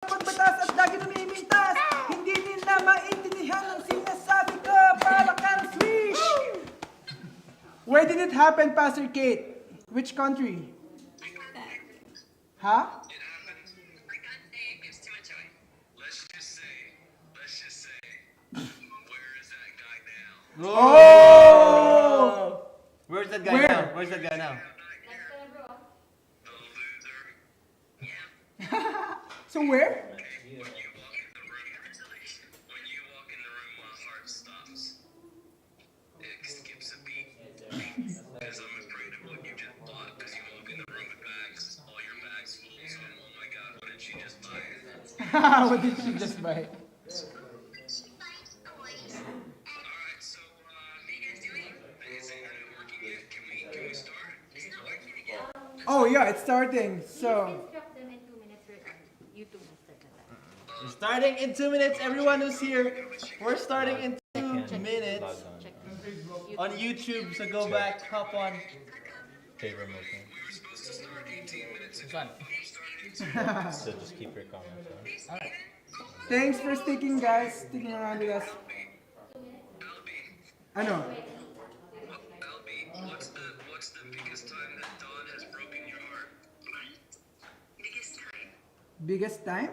Pagbatas at lagi lumimintas. Hindi nila maintindihan ang sinasabi ko. Para kang swish. Where did it happen, Pastor Kate? Which country? Huh? It happened. I can't say. It's too much away. Let's just say, where is that guy now? Oh! Where's that guy Where? now? Where's that guy now? The loser. Yeah. So where? When you walk in the room, my heart stops. It skips a beat. Because I'm afraid of what you just bought. Because you walk in the room with bags, all your bags full. So, oh my God, what did she just buy? What did she just buy? Alright, so, how you guys doing? Is it not working yet? Can we start? It's not working again. Oh yeah, it's starting. So Instruct them in 2 minutes. YouTube will start na tayo. We're starting in 2 minutes. Everyone who's here, we're starting in 2 minutes Check. on YouTube. So go back, hop on. Favor motion. We were supposed to start 18 minutes ago. Fun. We started in 2 So just keep your comments on. thanks for sticking, guys. Sticking around with us. Albie, Ano? Albie, what's the biggest time that Dawn has broken your heart? Biggest time? Biggest time?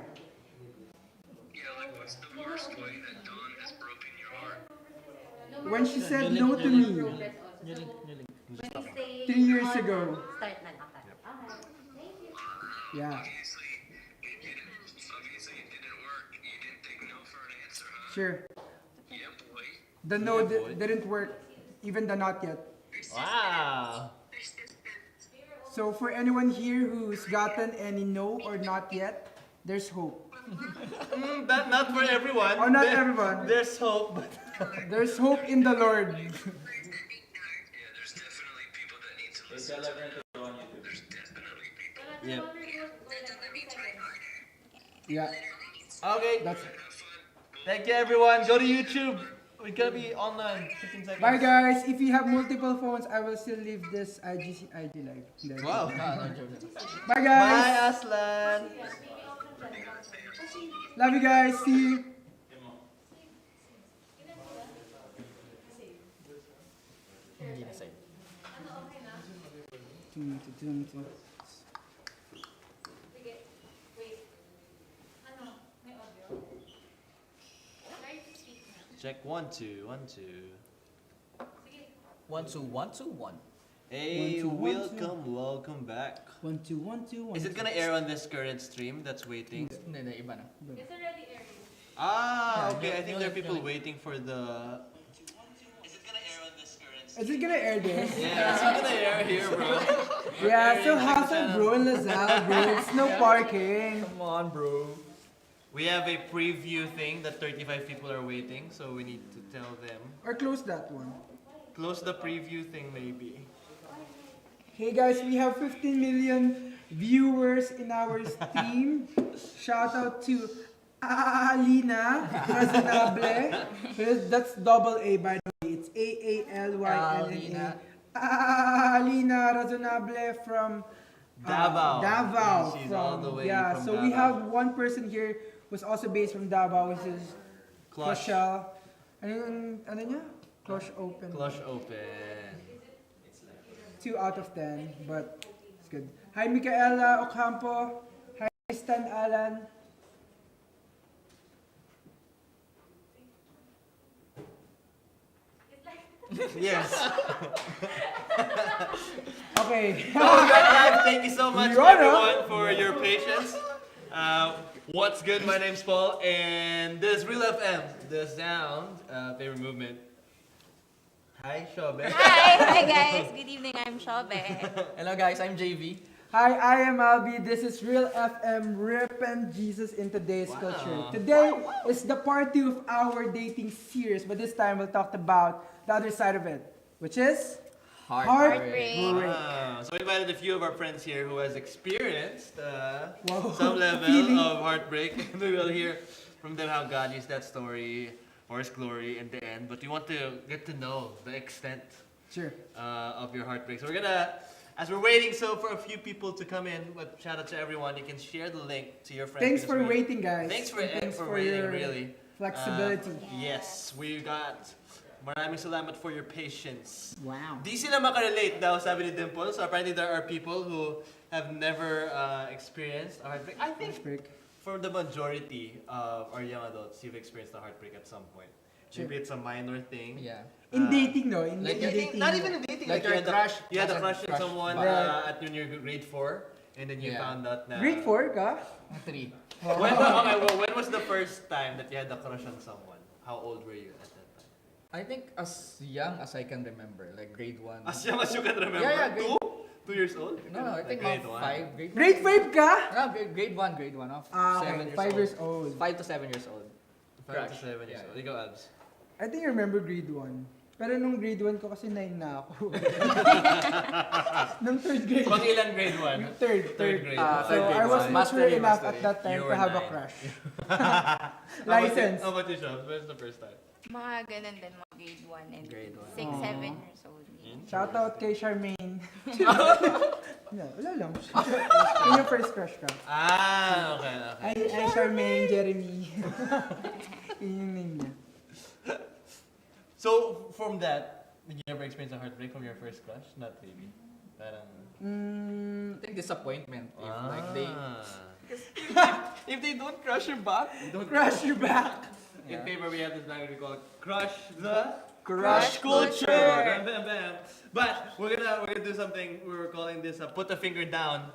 Yeah, like what's the worst way that Dawn has broken your heart? When she said no to me Progress also. So, when we say 3 years on, ago. Start na. Okay. Thank you. Yeah. Obviously, it didn't work. You didn't take no for an answer, huh? Sure. Yeah, boy. The no didn't work. Even the not yet. Wow. So for anyone here who's gotten any no or not yet, there's hope. Not for everyone. Oh, not everyone. There's hope. But There's hope in the Lord. Yeah, there's definitely people that need to listen to that. There's definitely people. yep. Let me try harder. Yeah. Okay. That's Have fun. Thank you, everyone. Go to YouTube. We're gonna be online. 15 seconds. Bye guys. If you have multiple phones, I will still leave this IG live. Wow. Bye guys. Bye, Aslan. Love you guys. See you. Hindi na sa'yo. Sige. Wait. Ano? May audio? Try to speak na. Check 1 2 1 2. Sige. 1 2 1 2 1. Hey, 1 2 1 2. welcome back. 1 2 1 2 1. Is it gonna air on this current stream that's waiting? Hindi, iba na. It's already airing. Ah, Yeah, okay. I think there are you'll- people waiting for the. Is it gonna air on this current Is it gonna air this? Yeah, it's gonna air here, bro. Yeah, so Airing hassle bro in Lazal, bro. It's no parking. Come on, bro. We have a preview thing that 35 people are waiting, so we need to tell them. Or close that one. Close the preview thing, maybe. Hey guys, we have 15 million viewers in our stream. Shout out to Alina Razonable. That's double A by the way. It's Aalynna. Alina Razonable from Davao. Davao. She's all the way yeah, from so we Davao. have one person here who's also based from Davao, which is Clutch. Closhal. Ano niya? Closh Open. Clutch open. 2 out of 10, but it's good. Hi, Micaela Ocampo. Hi, Stan Alan. Yes. Okay. Welcome back live. Thank you so much, You're everyone, for your patience. What's good? My name's Paul, and this is Real FM, the sound, favorite movement. Hi, Siobe. Hi guys. Good evening. I'm Siobe. Hello guys, I'm Jayvee. Hi, I am Albie. This is Real FM, Rippin' Jesus in today's Wow. culture. Today is the part 2 of our dating series, but this time we'll talk about the other side of it, which is Heartbreak. So we invited a few of our friends here who has experienced Wow. some level Feeling. of heartbreak. And we will hear from them how God used that story for His glory in the end. But we want to get to know the extent Sure. of your heartbreak. So we're gonna As we're waiting, so for a few people to come in, but shout out to everyone. You can share the link to your friends. Thanks because for we- waiting, guys. Thanks for And waiting, your really. flexibility. Yes, we got. Maraming salamat for your patience. Wow. Di sila makarelate daw, sabi ni Dimple. So apparently there are people who have never experienced a heartbreak. I think Break. for the majority of our young adults, you've experienced a heartbreak at some point. Sure. Maybe it's a minor thing. Yeah. In dating, no? In like dating. Not even in dating. Like you your had a- crush. You had a That's a crush in crush. someone Right. at your grade 4, and then you Yeah. found out na... Grade 4 ka? 3. When was the first time that you had a crush on someone? How old were you at that time? I think as young as I can remember, like grade 1. As young as you can remember? Yeah, grade- 2 years old? No, I think grade mga 1. 5. Grade 1. Grade 5 ka? No, grade 1, grade 1. Ah, 7 okay. years 5 old. years old. 5 to 7 years old. 5 to 7 years Yeah. old. Ikaw, Abs. I think I remember grade 1. Pero nung grade 1 ko kasi 9 na ako. Nung third grade. Pang ilan grade 1? Third Third grade. So Third grade. I was mature Mastery, enough mastery. at that time You to were have a 9. crush. License. How about you, Shab? When's the first time? Mga ganun din, mga grade 1 and Grade 1. 6, Aww. 7 years old. Shout out kay Charmaine. Yeah, wala lang. Yun yung first crush ka. Okay. Ay, Charmaine, Jeremy. Yun yung name niya. So, from that, did you ever experience a heartbreak from your first crush? Not really. Parang... I think disappointment if like they if they don't crush your back. don't Crush you back. In paper, we have this language we call crush the Crush culture. culture. Bam, bam, bam. But we're gonna do something. We're calling this put a finger down.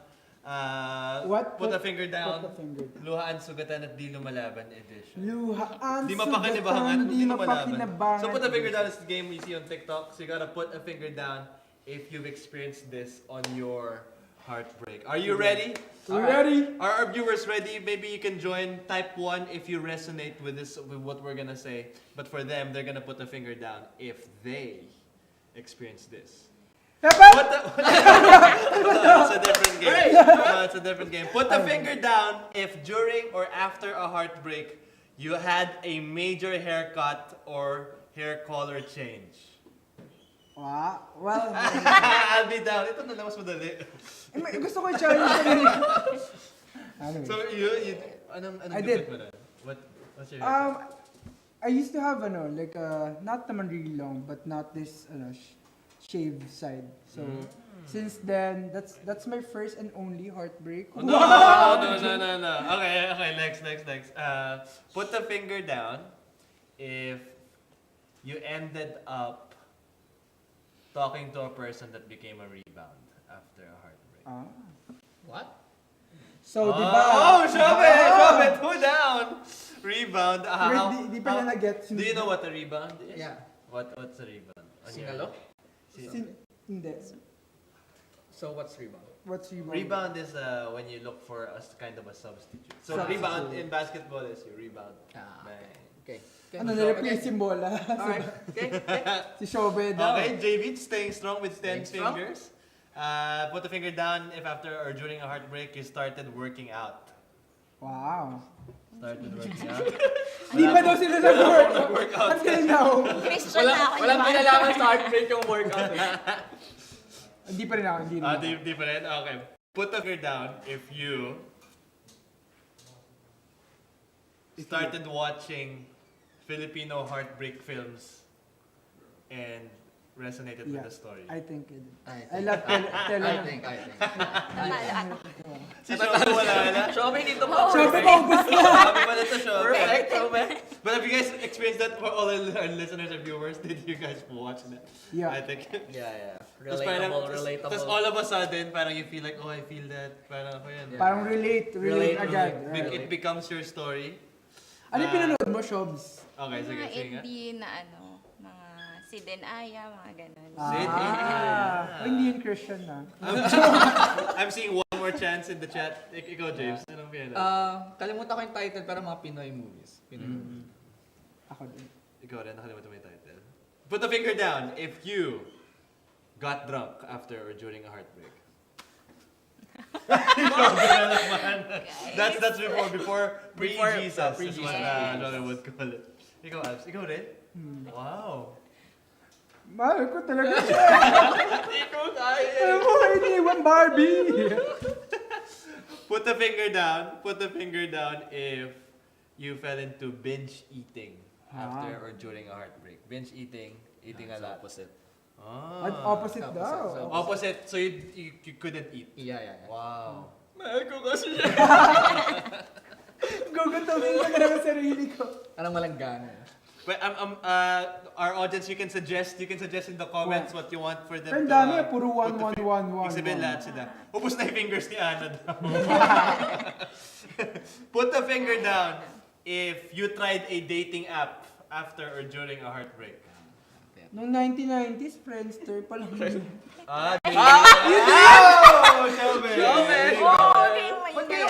What? Put a finger down. Put a finger down. Luhaan, sugatan at di lumalaban edition. Luhaan, Di mapakinabangan, sugatan, di lumalaban. mapakinabangan. So put a finger down is the game we see on TikTok. So you gotta put a finger down if you've experienced this on your heartbreak. Are you ready? We ready? Are our viewers ready? Maybe you can join type 1 if you resonate with this, with what we're gonna say. But for them, they're gonna put a finger down if they experience this. What the? No, it's a different game. No, it's a different game. Put the finger down if during or after a heartbreak you had a major haircut or hair color change. Wow. Well, I'll be down. Ito na lang mas madali. gusto ko i-challenge. Anyway. So you anong I gupit did. mo doon? What's your haircut? I used to have like not naman really long, but not this shaved side. So since then, that's my first and only heartbreak. No. Okay, next. Put the finger down if you ended up talking to a person that became a rebound after a heartbreak. Ah. What? So, di ba? Oh, Siobe, two down. Rebound. Wait, di pa na na-get. Do you know what a rebound is? Yeah. What's a rebound? Singalo? Hindi. So what's rebound? What's rebound? Rebound is when you look for a kind of a substitute. So Substitute. rebound in basketball is you rebound. Ah. Bang. Okay. Ano, nireplace yung bola. Alright. Okay. Si Siobe daw. Okay, Jayvee staying strong with 10 Staying strong. fingers. Put the finger down if after or during a heartbreak you started working out. Wow. Started working out. Hindi pa daw sila nag-workout. Workout. Until now. Christian na ako. Walang kinalaman sa heartbreak yung workout. Hindi pa rin ako. Hindi rin ako. Di pa rin? Okay. Put the finger down if you started watching Filipino heartbreak films and resonated with Yeah. the story. I think it did. I I love telling. I think. Si Siobe wala na. Siobe dito po. Siobe pa ubus na. Sabi pala to Siobe. Perfect, Siobe. But have you guys experienced that for all our listeners and viewers? Did you guys watch that? Yeah. I think. Yeah. Relatable. Tapos Relatable. all of a sudden, parang you feel like, oh, I feel that. Parang ako yan. Yeah. Parang relate agad. Relate. Right. It becomes your story. Ano yung pinanood mo, Shobs? Okay, sige, Mga sige nga. indie na mga Sid and Aya, mga ganun. Sid and Ah. Hindi yun Christian na. I'm seeing one more chance in the chat. Ikaw, James. Anong pinanood? Kalimutan ko yung title pero mga Pinoy movies. Pinoy movies. Ako din. Ikaw rin, nakalimutan mo yung title. Put the finger down if you got drunk after or during a heartbreak. That's before pre-Jesus is what pre-Jesus. Jonah would call it. Ikaw, Abs. Ikaw rin? Wow. Mahal ko talaga siya. Hindi ko kaya. Alam mo, iniwan Barbie. Put the finger down if you fell into binge eating after or during a heartbreak. Binge eating a lot. Opposite. Ah. At opposite Opposite, daw. so- Opposite, so you couldn't eat. Yeah. Wow. Mahal ko kasi siya. Gugutawin ko na naman sarili ko. Parang walang gana. But our audience, you can suggest in the comments what you want for them. Ang to, dami, puro put the 1. Ibig sabihin lahat sila. Ubus na yung fingers ni Ana daw. Put the finger down if you tried a dating app after or during a heartbreak. Noong 1990s, Friendster pa lang. Ah, oh, Siobe! Oh, okay, may kaya.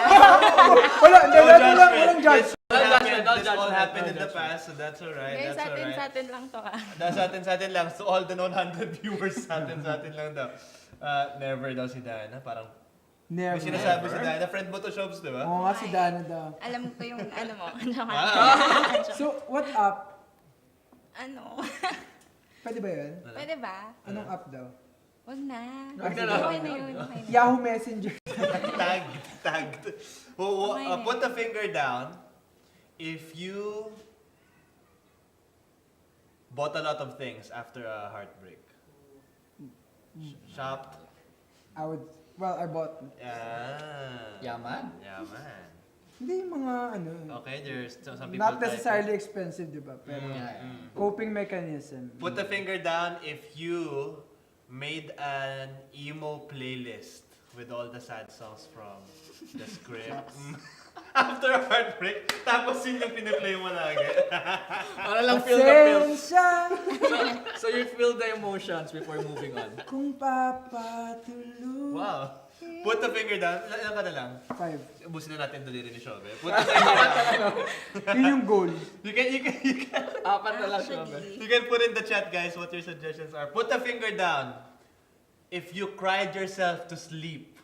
Wala, No walang judge. This all happened in the past, so that's alright. Guys, That's alright. sa atin lang to Sa atin lang. So all the 100 viewers sa atin lang daw. Never daw si Dana. Parang Never. may sinasabi si Dana. Friend mo to Shobs, di ba? Oo nga, si Dana daw. Alam ko yung ano mo. So, what app? Ano? Pwede ba yun? Pwede ba? Anong app daw? Wag na. Wag na Okay lang. na yun. Okay na. Yahoo Messenger. Tagged. Put the finger down if you bought a lot of things after a heartbreak. Shopped. I bought. Yaman? Yaman. Hindi yung mga ano. Okay, there's some people Not typing. necessarily expensive, di ba? Pero coping mechanism. Put the finger down if you made an emo playlist with all the sad songs from the script. After a heartbreak, tapos yun yung piniplay mo lagi. Para lang feel the feels. Pasensya So you feel the emotions before moving on. kung papatuloy. Wow. Put the finger down. Ilan ka na lang? 5. Ubusin na natin daliri ni Siobe. Put the finger down. Yun yung goal. You can Apat na lang siya. you can put in the chat, guys, what your suggestions are. Put the finger down if you cried yourself to sleep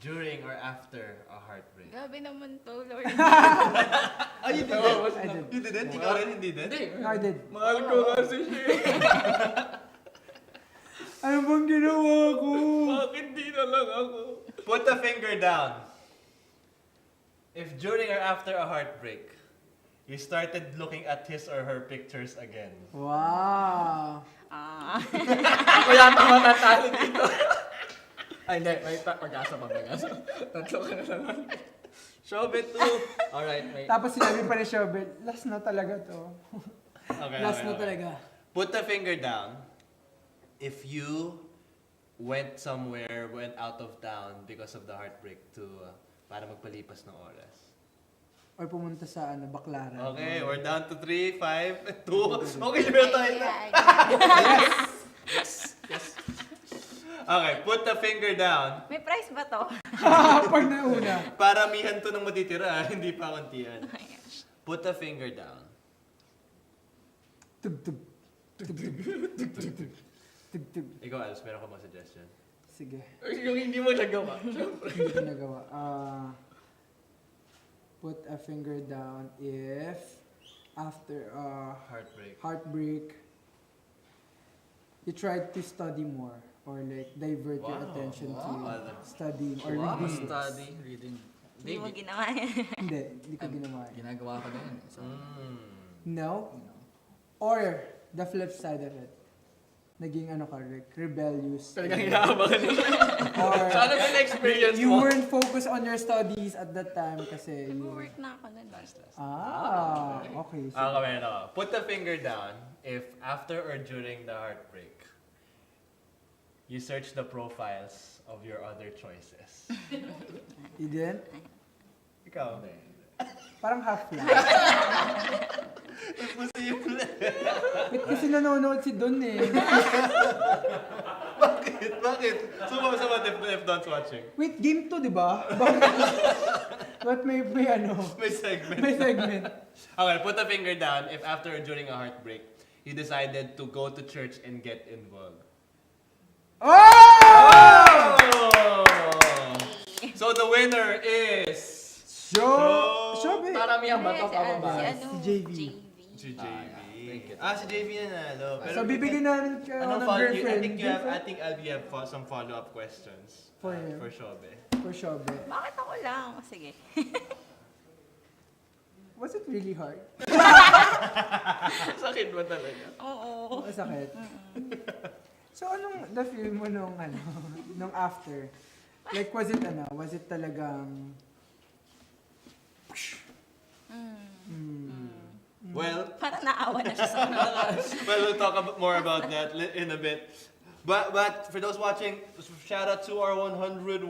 during or after a heartbreak. Grabe naman to, Lord. Ah, you didn't? I did. You didn't? Ikaw rin hindi din? Hindi. No, I did. Mahal ko kasi siya. Ano bang ginawa ko? Bakit di na lang ako? Put the finger down. If during or after a heartbreak, you started looking at his or her pictures again. Wow. Ako yata matatalo dito. Ay, hindi. May pag-asa pa. Tatlo ka na lang. Siobe 2. Alright, may... Tapos sinabi pa ni Siobe, last na talaga to. Okay, Last na talaga. Put the finger down if you went out of town because of the heartbreak to para magpalipas ng oras. Or pumunta sa Baclaran. Okay, we're down to 3, 5, 2. Okay, meron tayo na. Yes. Okay, put the finger down. May price ba to? Pag nauna. Paramihan to ng matitira, hindi pa kontian. Put the finger down. Tug-tug. Tug-tug. Tug-tug. Tug-tug. Ikaw, Albs, meron ka mga suggestion? Sige. Yung hindi mo nagawa. Hindi ko nagawa. Put a finger down if after a heartbreak you tried to study more or like divert your attention to studying or reading books. Reading. Hindi mo ginawa yan. Hindi ko ginawa yun. Ginagawa ko na yun. So, No? Or the flip side of it. Naging rebellious. talagang inaabangan mo. Or Sana ba na-experience you mo? weren't focused on your studies at that time kasi you... Work na ako nun. Okay. So, Meron ako. Put the finger down if after or during the heartbreak, you search the profiles of your other choices. you didn't? Ikaw? Parang half lang. Imposible. Wait, kasi nanonood si Don eh. Bakit? So what if Don's watching? Wait, game to, di ba? But may May segment. may segment. Okay, put the finger down if after or during a heartbreak, you decided to go to church and get involved. Oh! So the winner is... Siobe. Paramihan ba ito Si pababa? ano? Si Jayvee. Si Jayvee. Thank you. Si Jayvee nanalo. So, bibigyan namin kayo Anong ng follow? girlfriend. I think Albie have some follow-up questions. For him. For Siobe. For Siobe. Bakit ako lang? O, sige. Was it really hard? Sakit ba talaga? Oo. Masakit. So, anong na-feel mo nung, nung after? Like, was it talagang... Well, Parang naawa na siya sa well, we'll talk more about that in a bit. But for those watching, shout out to our 100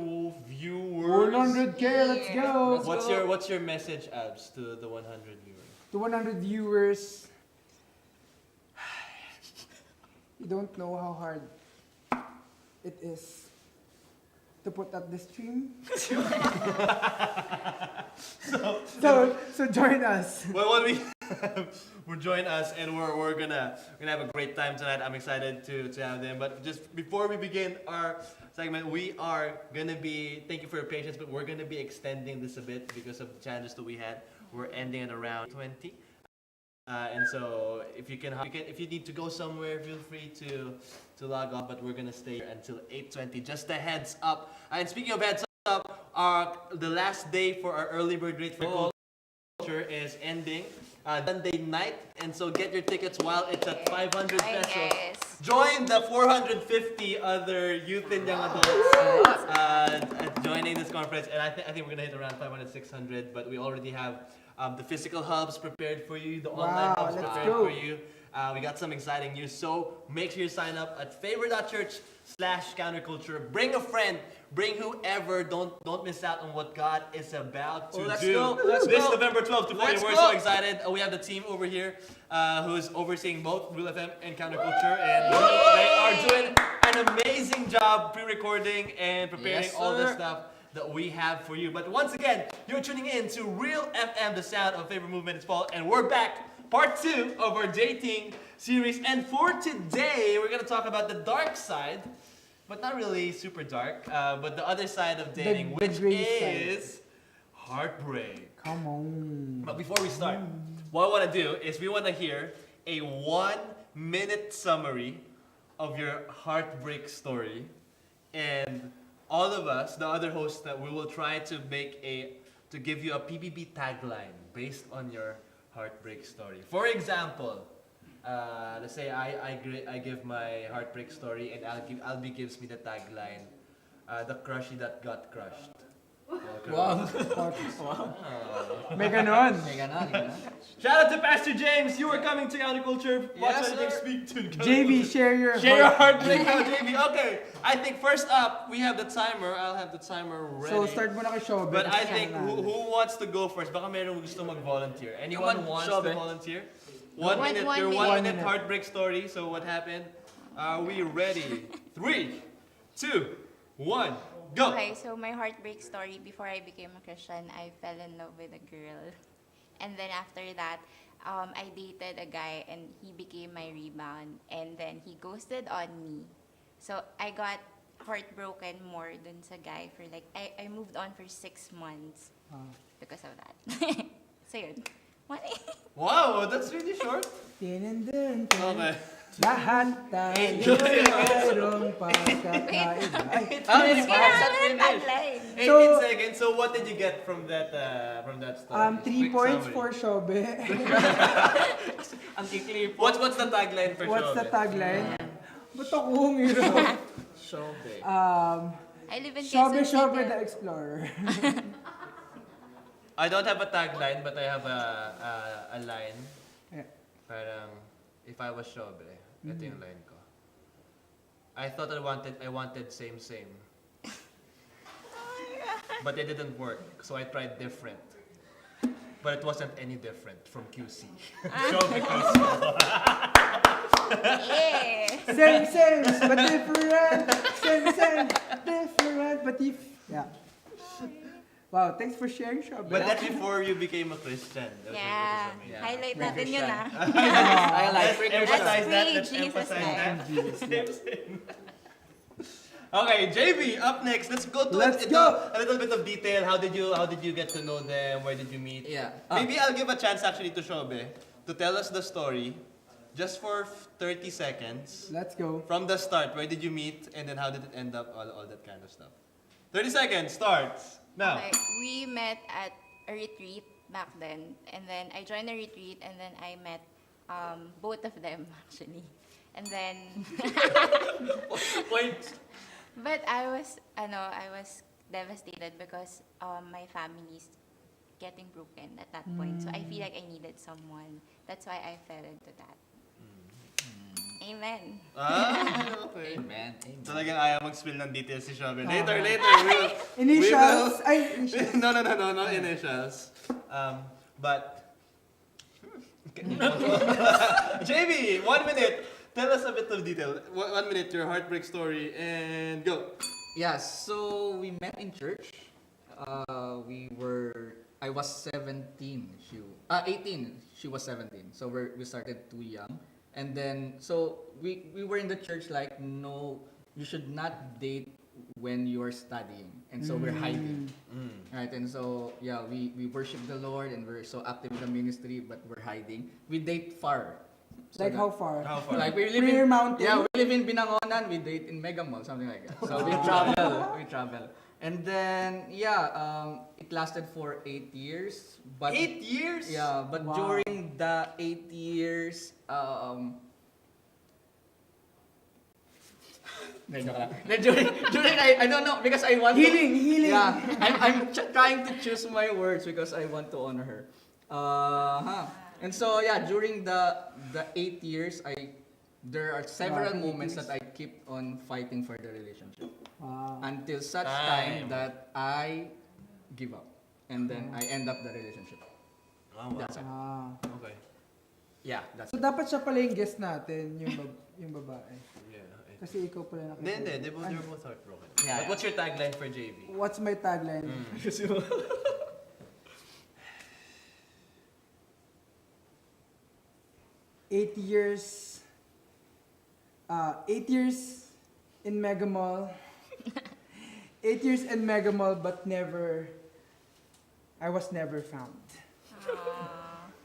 viewers. 100K, let's go! What's your message, Abs, to the 100 viewers? To 100 viewers, you don't know how hard it is to put up the stream. So join us. Well, what we will join us, and we're gonna have a great time tonight. I'm excited to have them. But just before we begin our segment, we are gonna be, thank you for your patience, but we're gonna be extending this a bit because of the challenges that we had. We're ending at around 20. And so if you need to go somewhere, feel free to log off, but we're gonna stay here until 8:20. Just a heads up. And speaking of heads up, the last day for our early bird rate for culture is ending Sunday night, and so get your tickets while it's at 500 Hi, pesos. guys. Join the 450 other youth and young adults joining this conference, and I think we're gonna hit around 500, 600, but we already have the physical hubs prepared for you, the online hubs let's prepared go. for you. We got some exciting news, so make sure you sign up at favor.church/counterculture. Bring a friend, bring whoever. Don't miss out on what God is about to do. Let's This go. November 12th to 14, Let's we're go. so excited. We have the team over here who's overseeing both Real FM and Counterculture, and they are doing an amazing job pre-recording and preparing Yes, all the sir. stuff that we have for you. But once again, you're tuning in to Real FM, the sound of Favor Movement is Paul, and we're back, part 2 of our dating series. And for today, we're gonna talk about the dark side, but not really super dark, but the other side of dating, The which gray side. is heartbreak. Come on. But before we start, what I want to do is we want to hear a 1-minute summary of your heartbreak story, and all of us, the other hosts, that we will try to give you a PBB tagline based on your heartbreak story. For example, let's say I give my heartbreak story, and Albie gives me the tagline, the crushy that got crushed. Wow. May ganon. May ganon. Shout out to Pastor James. You are coming to Counterculture. Watch Yes, how James sir. speak to Jayvee, share your heartbreak now, Jayvee. Okay, I think first up we have the timer. I'll have the timer ready. So, start mo na kay Siobe. But I think who wants to go first? Baka meron gusto mag-volunteer. Anyone Come on, wants Siobe. to volunteer? 1 minute. Your 1 minute heartbreak story. So what happened? Are we ready? 3, 2, 1, go. Okay, so my heartbreak story, before I became a Christian, I fell in love with a girl. And then after that, I dated a guy and he became my rebound. And then he ghosted on me. So I got heartbroken more dun sa guy for like, I moved on for 6 months because of that. So yun. Wow, that's really short. Tinindin, Okay. lahat tayo mayroong pagkakaiba. Ay, Kailangan mo ng tagline. 18 So- seconds. So what did you get from that story? 3 Quick points summary. for Siobe. Ang kikli po. What's the tagline for What's the Siobe? tagline? Ba't ako humiro? Siobe. I live in Siobe, Quezon Siobe City. the Explorer. I don't have a tagline, but I have a line. Yeah. Parang, if I was Siobe, ito yung line ko. I thought I wanted same. But it didn't work, so I tried different. But it wasn't any different from QC. Siobe QC. Yeah. Same, but different. Same, different, but if... Yeah. Wow, thanks for sharing, Siobe. But that's before you became a Christian. That's Yeah. what you Highlight natin yun ah. I like Let's emphasize that. free, Let's Jesus emphasize name. that. Okay, Jayvee, up next. Let's go to Let's into go. a little bit of detail. How did you get to know them? Where did you meet? Yeah. Maybe I'll give a chance actually to Siobe to tell us the story just for 30 seconds. Let's go. From the start, where did you meet, and then how did it end up, all that kind of stuff. 30 seconds, starts now. Okay, we met at a retreat back then, and then I joined the retreat, and then I met both of them actually, and then. Point. But I was devastated because my family's getting broken at that point. So I feel like I needed someone. That's why I fell into that. Amen. Okay. Amen. Talagang ayaw mag-spill ng details si Siobe. Later. Initials. No initials. But Jayvee, 1 minute. Tell us a bit of detail. 1 minute, your heartbreak story, and go. Yeah, so we met in church. I was 17. 18. She was 17. So we started too young. And then, so we were in the church like, no, you should not date when you're studying. And so we're hiding. Right? And so, yeah, we worship the Lord and we're so active in the ministry, but we're hiding. We date far. So Like how far? How far? Like we live Prayer in Mountain? Yeah, we live in Binangonan, we date in Mega Mall, something like that. So we travel. And then it lasted for 8 years. But 8 years? Yeah, but Wow. during the 8 years, during I don't know because I want Healing. Yeah, I'm trying to choose my words because I want to honor her. And so yeah, during the 8 years, there are several Wow, 8 moments years. that I keep on fighting for the relationship Wow. until such Time. time that I give up, and then I end up the relationship. Oh, wow. That's it. Okay. Yeah, that's So it. dapat siya pala yung guest natin, yung babae. Yeah. Kasi ikaw pala nakita. Hindi, they're both heartbroken. Yeah, But what's your tagline for Jayvee? What's my tagline? 8 years. 8 years in Mega Mall. 8 years in Mega Mall, but never. I was never found.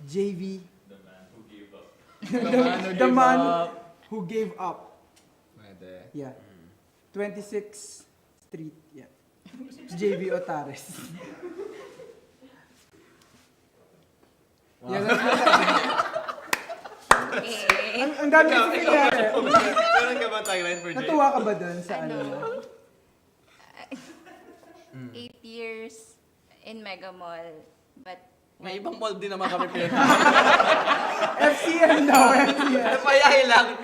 Jayvee. The man who The gave man up. who gave up. Pwede. Yeah. 26th Street. Yeah. Jayvee Otares. Wow. Yeah, that's Okay. ang dami kasi nangyari. Meron ka ba tagline for Jayvee? Natuwa ka ba dun sa ano? 8 years in Mega Mall, but May ibang mall din naman kami pinag FCM daw, FCM. Napayahe lang.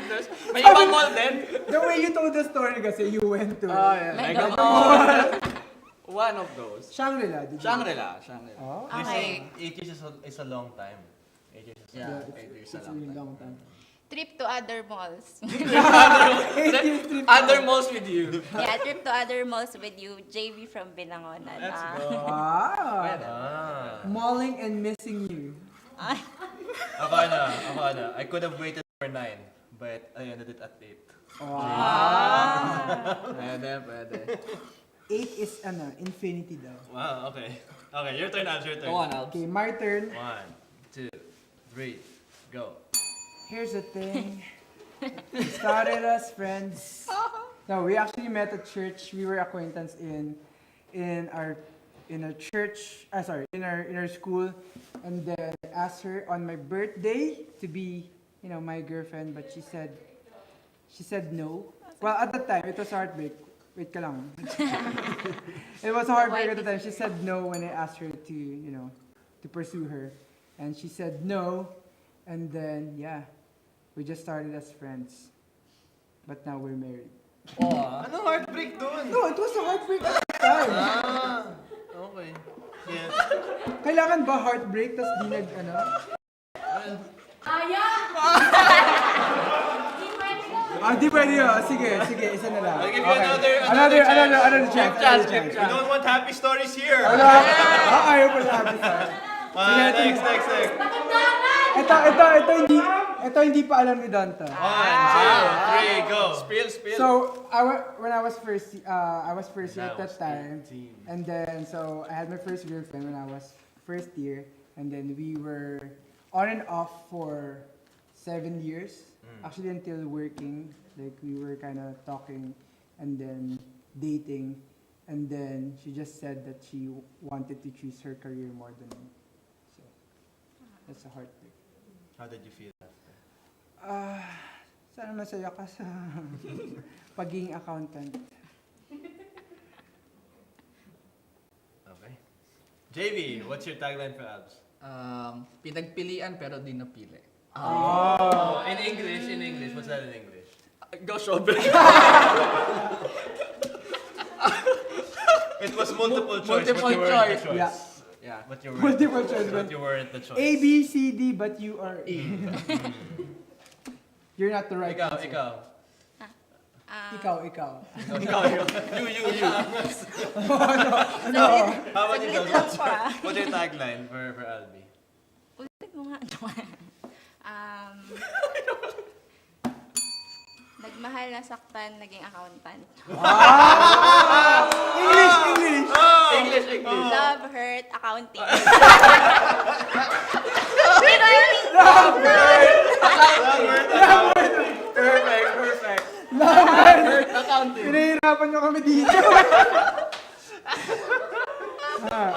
May ibang mall din. The way you told the story kasi, you went to Yeah. Mega Mega Mall. One of those. Shangri-La. Did you? Shangri-La. Oh, They Okay. say 8 years is a long time. 8 years is a Yeah, yeah, 8 years it's a a really long long time. trip to other malls. 8 years trip. Other malls with you. Yeah, trip to other malls with you. Jayvee from Binangonan. Let's Ah. go. Wow. Ah. Malling and missing you. Ako na. I could have waited for 9, but I ended it at 8. Pwede. 8 is infinity daw. Wow, okay. Okay, your turn, Albs, your turn. Go on, Albs. Okay, my turn. 1, 2, 3, go. Here's the thing. We started as friends. No, we actually met at church. We were acquaintance in our church. In our school, and then I asked her on my birthday to be, my girlfriend, but she said no. Well, at the time it was heartbreak. Wait ka lang. It was a heartbreak at the time. She said no when I asked her to pursue her, and she said no, and then we just started as friends, but now we're married. Ano heartbreak doon? No, it was a heartbreak at the time. Okay. Yeah. Kailangan ba heartbreak tas di di pwede yun. Sige, isa na lang. I'll give you Another chance. We don't want happy stories here. Ayaw pa sabi sa. Next. Ito hindi pa alam ni Dante. 1, 2, 3, go. Spill. So, when I was first year at that was time, 18. and then so I had my first girlfriend when I was first year, and then we were on and off for 7 years. Actually, until working, like we were kind of talking and then dating. And then she just said that she wanted to choose her career more than me. So, that's a heartbreak. How did you feel after? Sana masaya ka sa pagiging accountant. Okay. Jayvee, what's your tagline for Albs? Pinagpilian pero di napili. Oh, in English, what's that in English? Go Siobe. It was multiple choice, Multiple but you weren't the choice. choice. Yeah. Yeah. But you weren't, Multiple choice, but but you weren't the choice. A, B, C, D, but you are A. You're not the right Ikaw, answer. ikaw. Ikaw. You. No. How about you, Saglit Dod? lang po, ah. What's your tagline for Albie? Ulit mo nga. Nagmahal na saktan, naging accountant. English. Love, hurt, accounting. Perfect. Accounting. Pinahirapan nyo kami dito.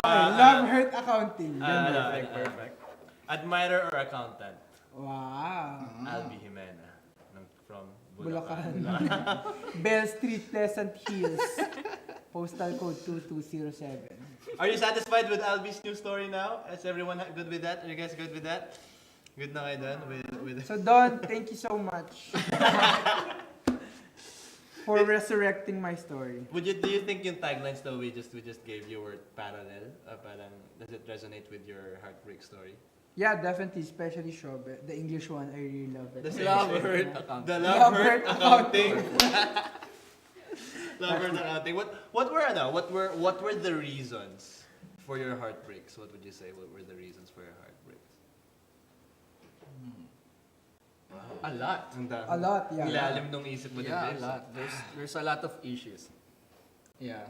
Love, hurt, accounting. Ganda. Perfect. Admirer or accountant? Wow. Albie Jimena. From Bulacan. Bell Street, Pleasant Hills. Postal code 2207. Are you satisfied with Albie's new story now? Is everyone good with that? Are you guys good with that? Good na kayo done with So Don, thank you so much for resurrecting my story. do you think yung taglines that we just gave you were parallel? Parang does it resonate with your heartbreak story? Yeah, definitely, especially Siobe. The English one, I really love it. The Love, hurt, accounting. The Love, love hurt, hurt accounting. Love hurt accounting. What were the reasons for your heartbreaks? What would you say? What were the reasons for your heartbreaks? A lot. A lot, yeah. Ilalim nung isip mo din, Yeah, a James. lot. There's a lot of issues. Yeah.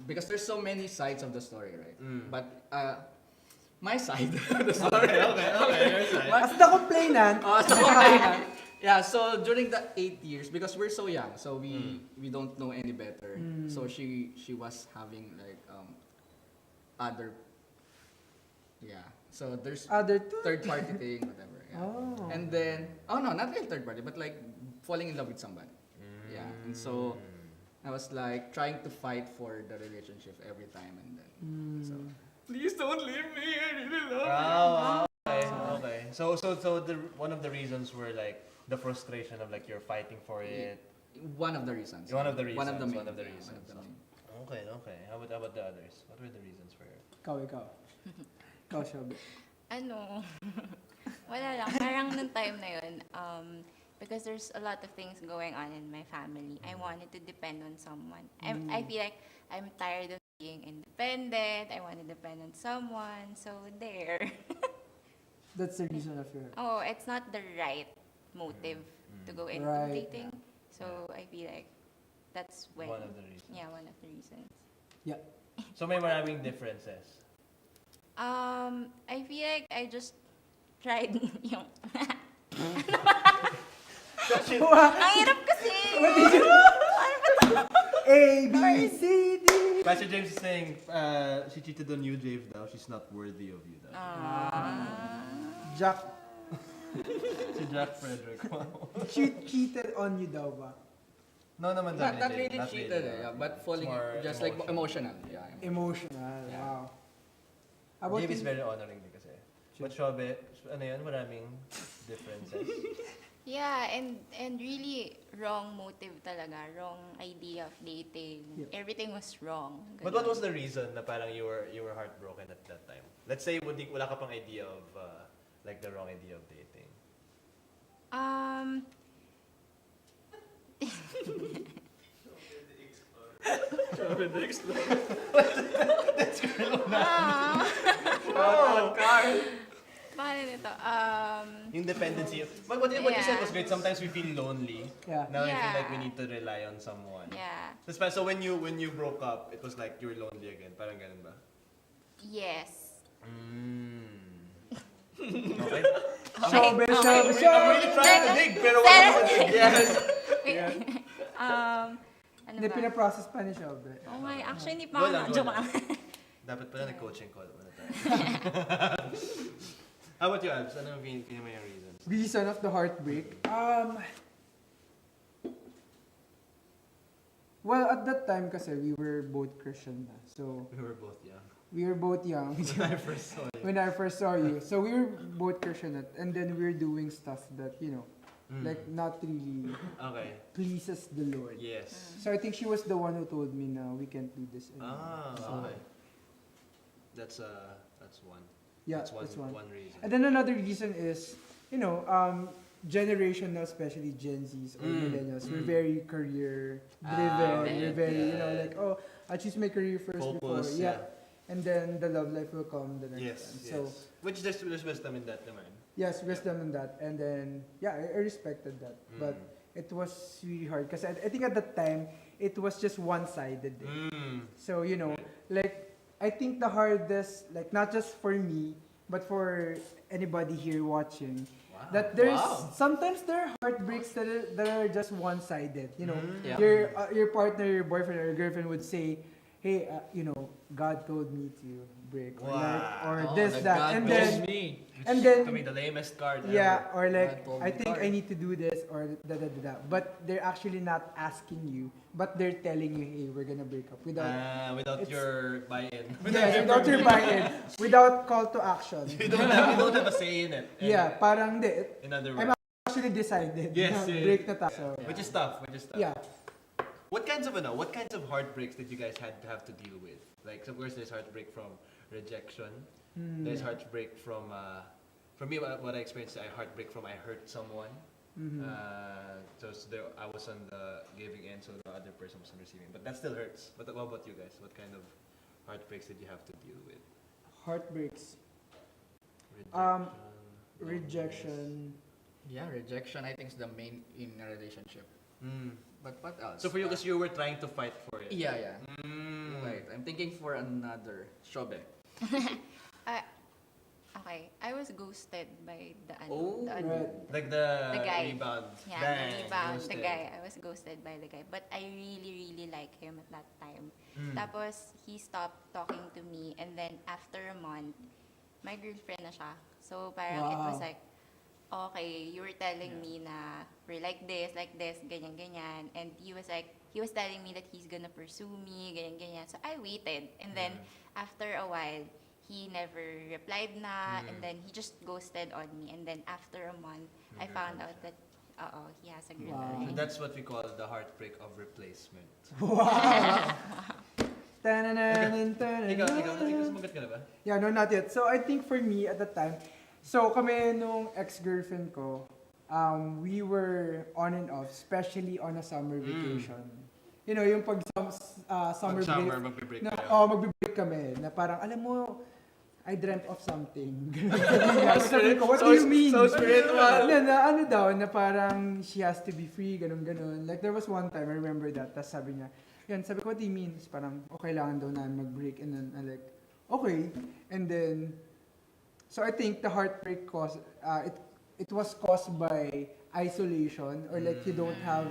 Because there's so many sides of the story, right? But my side of the story. Okay. As the complainant, Yeah, so during the 8 years, because we're so young, so we don't know any better. So she was having like other, yeah. So there's other two. third party thing, whatever. Yeah. Oh. And then, no, not really third party, but like falling in love with somebody. Yeah, and so I was like trying to fight for the relationship every time, and then so please don't leave me. I really love you. Okay. So one of the reasons were like the frustration of like you're fighting for it. One of the reasons. One of the reasons. One of the main. One of the reasons. One of the main. Okay. How about the others? What were the reasons for it? Ikaw, Siobe. Wala lang. Parang nung time na yun, because there's a lot of things going on in my family, I wanted to depend on someone. I feel like I'm tired of being independent. I want to depend on someone. So there. That's the reason of your... Oh, it's not the right motive to go into Right. dating. So I feel like that's when. One of the reasons. Yeah, one of the reasons. Yeah. So may maraming differences. I feel like I just tried yung... Ang hirap kasi! A, B, C, D. Pastor James is saying she cheated on you, Jave, daw. She's not worthy of you, daw. Jack, Si Jack Frederick. Wow. cheated on you daw ba? No naman Not Jave, really not cheated, yeah, but falling more just like emotional. Yeah. Emotional, Yeah. wow. How about Jave is you? very honoring din kasi. But Siobe, ano yun, maraming differences. Yeah, and really wrong motive talaga. Wrong idea of dating. Yep. Everything was wrong. But what was the reason na parang you were heartbroken at that time? Let's say wala ka pang idea of like the wrong idea of dating. Paano nito? Yung dependency. But what you said was great. Sometimes we feel lonely. Yeah. Now I feel like we Yeah. need to rely on someone. Yeah. So when you broke up, it was like you were lonely again. Parang ganun ba? Yes. Okay. Siobe, I'm Siobe, really Siobe. trying to dig, pero wala ko dig. Yes. Ano Hindi, ba? pinaprocess pa ni Siobe. Oh my, actually, hindi Go pa ako lang, na. go Joke lang. lang. Dapat pala nag-coaching call muna tayo. How about you, Albs? Ano yung mo yung reasons? Reason of the heartbreak? Well, at that time kasi we were both Christian na. So, We were both young. we were both young When I first saw you. when I first saw you. So, we were both Christian and then we were doing stuff that, like not really Okay. pleases the Lord. Yes. So, I think she was the one who told me na we can't do this anymore. Ah, okay. That's one. Yeah, That's one one. reason. And then another reason is, generation now, especially Gen Zs or millennials, we're very career driven. We're very, like, I choose my career first before. Focus, Yeah. And then the love life will come the next Yes, time. yes. So, Which there's wisdom in that naman. yes, wisdom in that. And then, yeah, I respected that. But it was really hard because I think at that time, it was just one-sided. So, like, I think the hardest, like, not just for me, but for anybody here watching, that there's sometimes there are heartbreaks that are just one-sided. Yeah. Your partner, your boyfriend or your girlfriend would say, "Hey, God told me to break," or like, or this, that, and then me. and then To me, the lamest card yeah, ever. or like, God told I me think hard. I need to do this or da da da da. But they're actually not asking you, but they're telling you, hey, we're gonna break up without Without It's- your buy-in. yes, without your buy-in, without call to action. You don't have a say in it. And Yeah, parang di. In other I'm words. actually decided Yes, na yeah, break na tayo. Which is tough. Yeah. What kinds of heartbreaks did you guys have to deal with? Like, of course, there's heartbreak from rejection. There's heartbreak from, for me, what I experienced, I heartbreak from I hurt someone. So there, I was on the giving end, so the other person was on receiving. But that still hurts. But what about you guys? What kind of heartbreaks did you have to deal with? Heartbreaks. Rejection. Rejection. Yeah, rejection I think is the main in a relationship. But what else? So for you, because you were trying to fight for it. Yeah. Mm. Right. I'm thinking for another. Siobe. Okay, I was ghosted by the Oh, Right. Like the guy. rebound. Yeah, Bang, the rebound, the ghosted. guy. I was ghosted by the guy. But I really, really like him at that time. Tapos, he stopped talking to me. And then, after a month, my girlfriend na siya. So, parang it was Wow. like, okay, you were telling me na we're like this, ganyan, ganyan. And he was telling me that he's gonna pursue me, ganyan, ganyan. So, I waited. And then, after a while, he never replied na, and then he just ghosted on me. And then after a month, I found out that, he has a girl Wow. So already. that's what we call the heartbreak of replacement. Ikaw, sumagot ka na ba? Yeah, no, not yet. So, I think for me at that time, so kami nung ex-girlfriend ko, we were on and off, especially on a summer vacation. Yung pag summer break, magbe-break na, kayo. magbe-break kami, na parang, alam mo, I dreamt of something. Sabi ko, what do you mean? So spiritual. Na daw, na parang she has to be free, ganun. Like, there was one time, I remember that, tas sabi niya, sabi ko, what do you mean? Parang, kailangan daw namin mag-break. And then, I'm like, okay. And then, so I think the heartbreak it was caused by isolation, or like you don't have,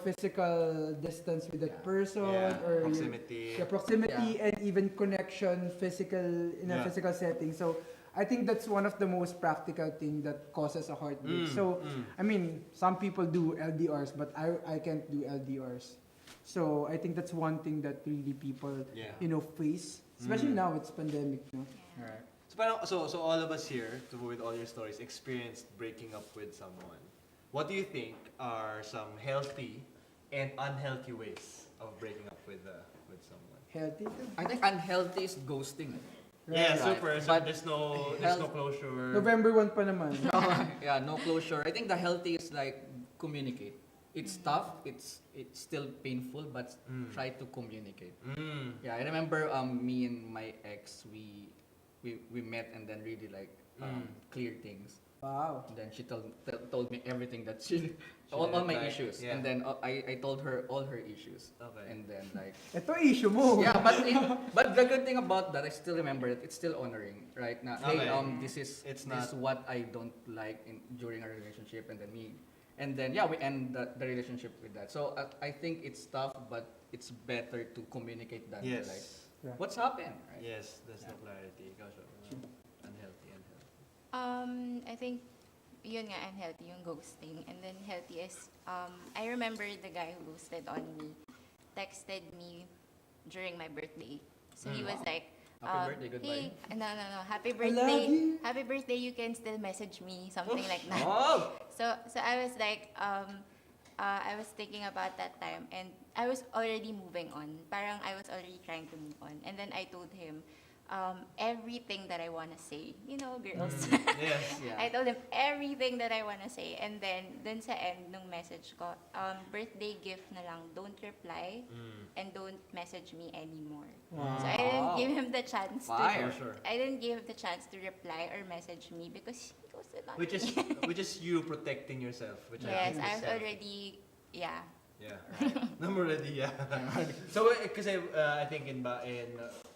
physical distance with that person, or proximity. proximity and even connection, in a physical setting. So I think that's one of the most practical thing that causes a heartbreak. So I mean, some people do LDRs, but I can't do LDRs. So I think that's one thing that really people face, especially now it's pandemic. Alright. So all of us here, with all your stories, experienced breaking up with someone. What do you think are some healthy and unhealthy ways of breaking up with someone? Healthy too. I think unhealthy is ghosting. Yeah, Right. super. So But there's no closure. November 1 pa naman. Yeah, no closure. I think the healthy is like communicate. It's tough. It's still painful, but try to communicate. Yeah, I remember me and my ex, we met and then really like clear things. Wow. And then she told me everything that all my like, issues. yeah. And then I told her all her issues. Okay. And then like Ito issue mo. yeah, but the good thing about that, I still remember it. It's still honoring, right? Now, hey, Okay. this is It's this is not- what I don't like during our relationship, and then we end the relationship with that. So I think it's tough, but it's better to communicate than to like Yes. Yeah. what's happened, right? Yes, there's no clarity. Gosh, unhealthy. I think yun nga, unhealthy yung ghosting. And then healthy is, I remember the guy who ghosted on me texted me during my birthday. So he was like, Happy birthday, goodbye. Hey, no, happy I love birthday. you. Happy birthday, you can still message me, something like that. Oh, So I was like, I was thinking about that time, and I was already moving on. Parang I was already trying to move on. And then I told him everything that I want to say. You know, girls. Yes. yeah. I told him everything that I want to say. And then, dun sa end nung message ko, birthday gift na lang, don't reply and don't message me anymore. Wow. So I didn't give him the chance Fire. to. Sure. I didn't give him the chance to reply or message me because he ghosted on Which me. is you protecting yourself. Which Yes, I I think was is already, yeah. Yeah. I'm already, yeah. So, because I think in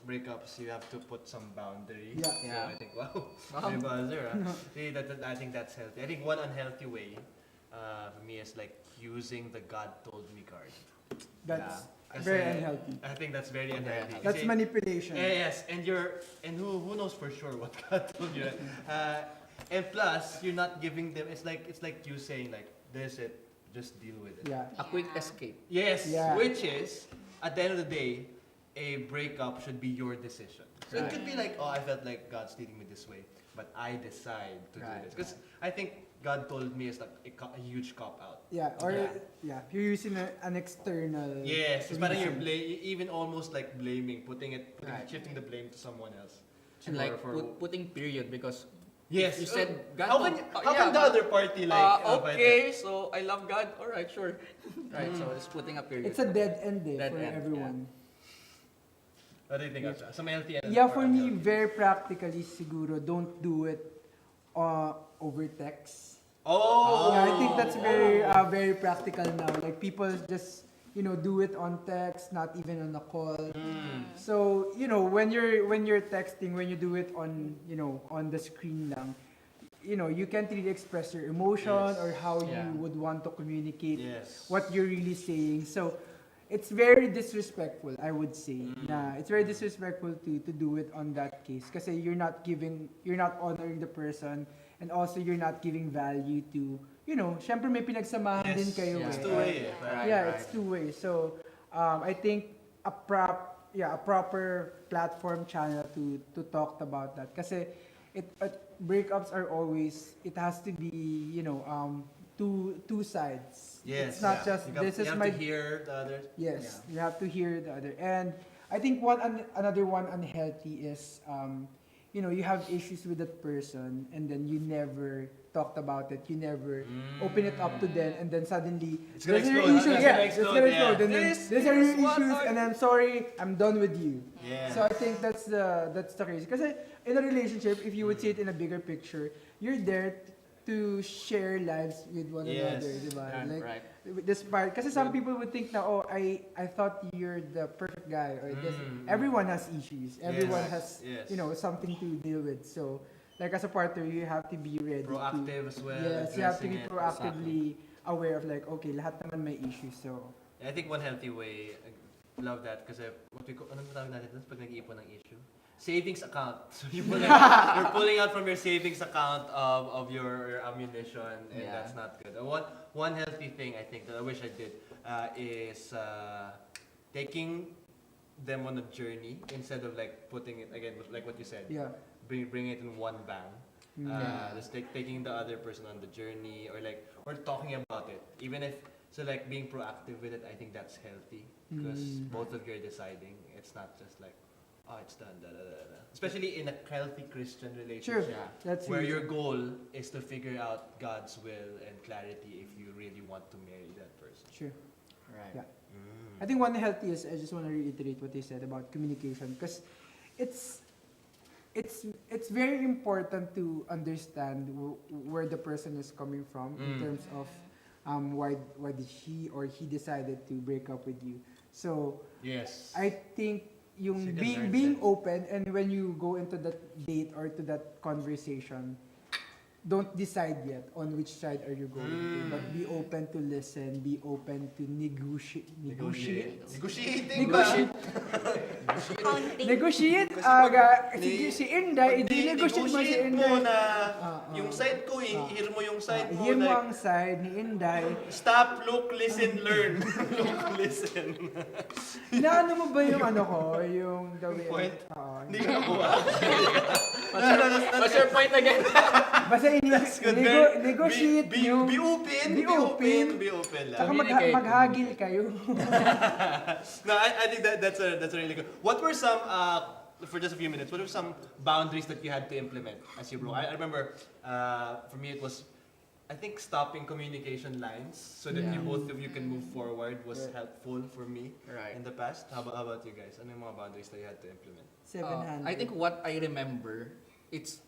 breakups, you have to put some boundaries. Yeah. So Yeah. I think, wow, may buzzer, See, I think that's healthy. I think one unhealthy way for me is like using the God told me card. That's Kasi very unhealthy. I think that's very unhealthy. That's Kasi- manipulation. Yes, and who knows for sure what God told you. And plus, you're not giving them. It's like you saying like, this it, just deal with it. Yeah. A quick Yeah. escape. Yes, Yeah. which is, at the end of the day, a breakup should be your decision. So it Right. could be like, oh, I felt like God's leading me this way, but I decide to Right, do this. Because I think God told me it's like a huge cop out. Yeah. Or Yeah. you're using an external. Yes, it's parang you're reason. even almost like blaming, Right. shifting the blame to someone else. And like For- putting period because Yes, you said God how told- can oh, how yeah, can the but- other party like fight okay, so I love God. All right, sure. Right, so it's putting a period. It's a dead end Dead for end, everyone. it? What do you think of that? Some healthy and Yeah, or for me, unhealthy? very practically siguro, don't do it over text. Oh, Yeah, I think that's very practical now. Like people just do it on text, not even on a call. So when you're texting, when you do it on the screen lang, you can't really express your emotion Yes. or how Yeah. you would want to communicate yes. what you're really saying. So it's very disrespectful, I would say. It's very disrespectful to do it on that case kasi you're not honoring the person, and also you're not giving value to, syempre may pinagsamahan Yes. din kayo. Yeah. It's eh. two-way, eh. Right, Yeah, right. it's two-way. So I think a proper platform channel to talk about that kasi breakups are always, it has to be two sides. Yes. It's not yeah. just you this have is to my hear the other. yes, you have to hear the other. And I think another one unhealthy is you have issues with that person and then you never talked about it, you never open it up to them, and then suddenly It's gonna "These are your explode, issues," it's yeah, gonna it's explode, gonna yeah. explode, and then these are your what issues, are- and I'm sorry, I'm done with you. Yeah. So I think that's the crazy. Because in a relationship, if you would see it in a bigger picture, you're there to share lives with one Yes. another, diba? Right, Like, right. this part, kasi some people would think na, oh, I thought you're the perfect guy, or this. Everyone has issues. Everyone has, Yes. something to deal with. So, like as a partner, you have to be ready. Proactive as well. Yes, you have to be addressing it. proactively aware of like, okay, lahat naman may issues. So, I think one healthy way, I love that kasi what we call, anong tawag natin doon pag nag-iipon ng issue? Savings account. So you're pulling out from your savings account of your ammunition, and Yeah. that's not good. And one healthy thing I think that I wish I did is taking them on a journey instead of like putting it again like what you said. yeah. Bring it in one bang. Yeah. Just taking the other person on the journey or talking about it. Even if like being proactive with it, I think that's healthy because both of you are deciding. It's not just like, oh, it's done. Da, da, da, da. Especially in a healthy Christian Sure, relationship, Yeah. that's where huge. your goal is to figure out God's will and clarity if you really want to marry that person. Sure. Right. Yeah. I think one healthy is, I just want to reiterate what they said about communication, because it's it's very important to understand where the person is coming from in terms of why did she or he decided to break up with you. So Yes. I think yung You can being learn being that. open, and when you go into that date or to that conversation, don't decide yet on which side are you going to, but be open to listen, be open to negotiate. Negotiating. Counting. Negotiate. Si Inday, i-negotiate mo si negotiate Inday. mo na Ah, yung side ko, i-hear mo yung side mo. Hear mo Like, ang side ni Inday. stop, look, listen, learn. Look, listen. Inaano mo ba yung ano ko? Yung the way. Point? Oo. Hindi ko nakuha. What's your point again? Basta That's good. negotiate Be nyo. open. Be open. Be open lang. Saka Communicate. maghagil kayo. No, I think that's a really good. What were some for just a few minutes? What were some boundaries that you had to implement as you broke? I remember for me it was, I think, stopping communication lines so that you Yeah. both of you can move forward was Right. helpful for me Right. in the past. How about you guys? Ano yung mga boundaries that you had to implement? 700. I think what I remember, it's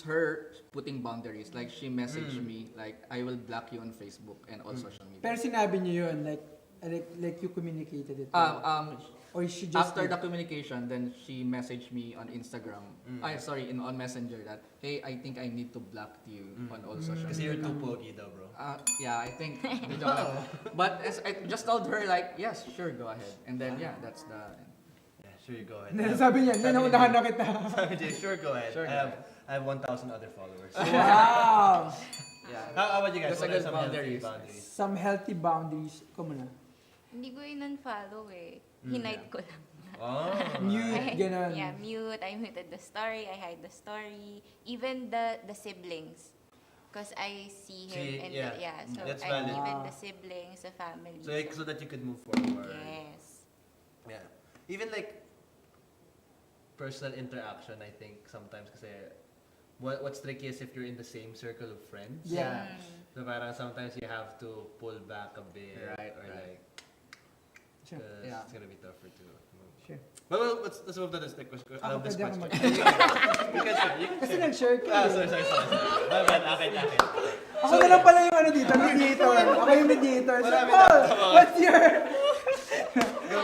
her putting boundaries. Like she messaged me like I will block you on Facebook and all social media. Pero sinabi niyo yun, like you communicated it. Or she just After the communication, then she messaged me on Instagram. On Messenger that, hey, I think I need to block you on all social Kasi media. you're too pogi daw, bro. Yeah, I think. But as I just told her like, yes, sure, go ahead. And then yeah, that's the. Yeah, sure, you go ahead. Sabi niya, naunahan na kita. Sabi niya, sure, go ahead. Sure, I have 1,000 other followers. Wow! Yeah. How about you guys? That's a What are good some healthy boundaries. boundaries? Some healthy boundaries. Ikaw muna. Hindi ko yun unfollow eh. Hinide ko lang. Oh, Mute, ganun. Yeah, mute. I muted the story. I hide the story. Even the siblings. Because I see him and yeah. so That's I valid. even the siblings, the family. So that you could move forward. Yes. Yeah. Even like personal interaction, I think sometimes kasi what's tricky is if you're in the same circle of friends. Yeah. So parang sometimes you have to pull back a bit. Right, Or right. like, Sure. Yeah. it's gonna be tougher to move. Sure. Well, let's move to this question. Ako This pwede ako question. You can share. You can Kasi share. nag-share ka. Sorry. My bad. Akin. Ako na lang pala yung ano dito, mediator. Ako yung mediator. So, Marami Paul, na. what's your...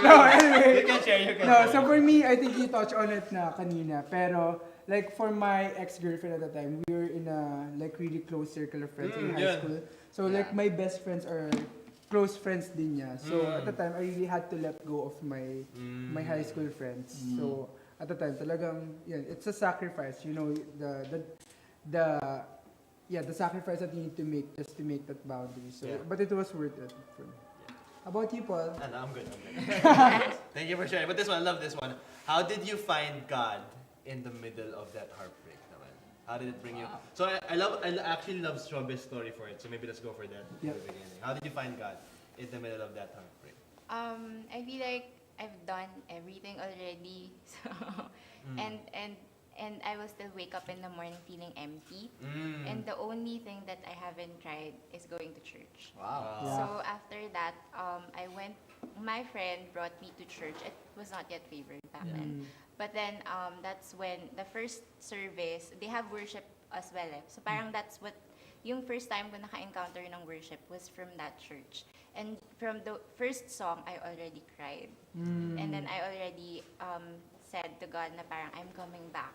No, anyway. You can share. No, so for me, I think you touched on it na kanina. Pero, like for my ex-girlfriend at the time, we were in a like really close circle of friends in high yun. school. So like my best friends are close friends din niya. So at the time, I really had to let go of my high school friends. So at the time, talagang, yeah, it's a sacrifice. You know, the sacrifice that you need to make just to make that boundary. So, Yeah. but it was worth it for me. How about you, Paul? No, I'm good. Thank you for sharing. But this one, I love this one. How did you find God in the middle of that heartbreak naman? How did it bring you? So I actually love Siobe's story for it. So maybe let's go for that in Yep. the beginning. How did you find God in the middle of that heartbreak? I feel like I've done everything already. So and I will still wake up in the morning feeling empty. And the only thing that I haven't tried is going to church. Wow. Yeah. So after that, my friend brought me to church. It was not yet favored back then. But then, that's when the first service, they have worship as well eh. So parang that's what, yung first time ko naka-encounter ng worship was from that church. And from the first song, I already cried. And then I already said to God na parang, I'm coming back,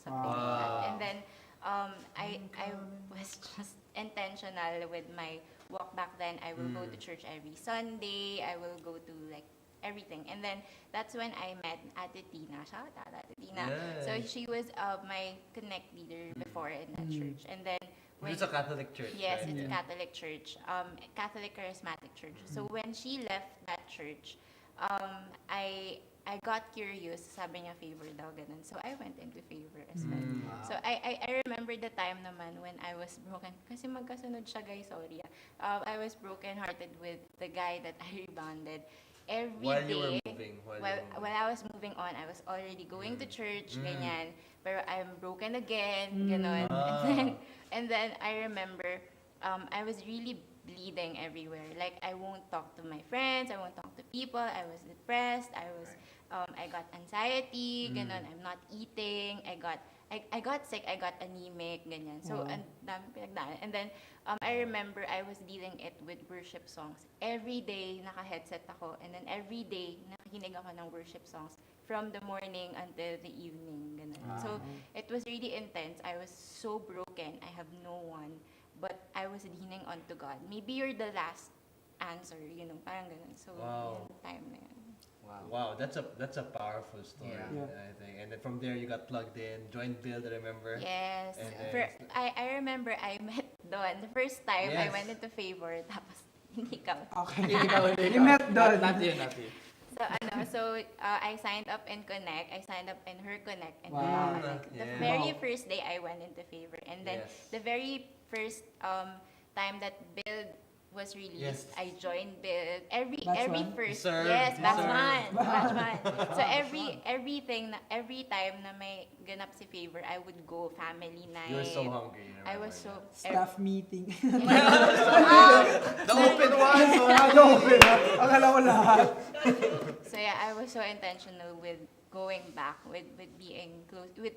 something like that. And then, I was just intentional with my walk back then. I will go to church every Sunday. I will go to like everything. And then that's when I met Ate Tina. Shout out Ate Tina. Yes. So she was my connect leader before in that church. And then when It's a Catholic church. yes, right? it's a Catholic church, Catholic charismatic church. So when she left that church, I got curious. Sabi niya favor daw ganun. So I went into favor as well. So I remember the time naman when I was broken. Kasi magkasunod siya guys, sorry. I was broken hearted with the guy that I rebounded. Every While you were day, moving. while I was moving on, I was already going to church, ganyan. Pero I'm broken again, ganon. And then I remember, I was really bleeding everywhere. Like I won't talk to my friends, I won't talk to people. I was depressed. I got anxiety, ganon. I'm not eating. I got sick. I got anemic, ganyan. So, Wow. ang dami pinagdaanan. And then, I remember I was dealing it with worship songs. Every day, naka-headset ako. And then every day, nakikinig ako ng worship songs from the morning until the evening. Ganun. So, it was really intense. I was so broken. I have no one. But I was leaning onto God. Maybe you're the last answer, parang ganun. So, Wow. yung time na yun. Wow, that's a powerful story. Yeah. I think. And then from there you got plugged in, joined Build, I remember. Yes. And then- I remember I met Don. The first time I Yes. went into Favor, tapos hindi ka. Okay. Ikaw. You met Don. Not you. So I signed up in Connect. I signed up in her Connect. And Wow. then, the Yeah. very Wow. first day I went into Favor. And then Yes. the very first time that Build was released, Yes. I joined Build. Every Batch one? first Sir, yes, batch sir. one. Batch one. So every time na may ganap si Favor, I would go family night. You were so hungry. I was so Staff meeting. The open one! So Akala ko lahat. So yeah, I was so intentional with going back, with being close, with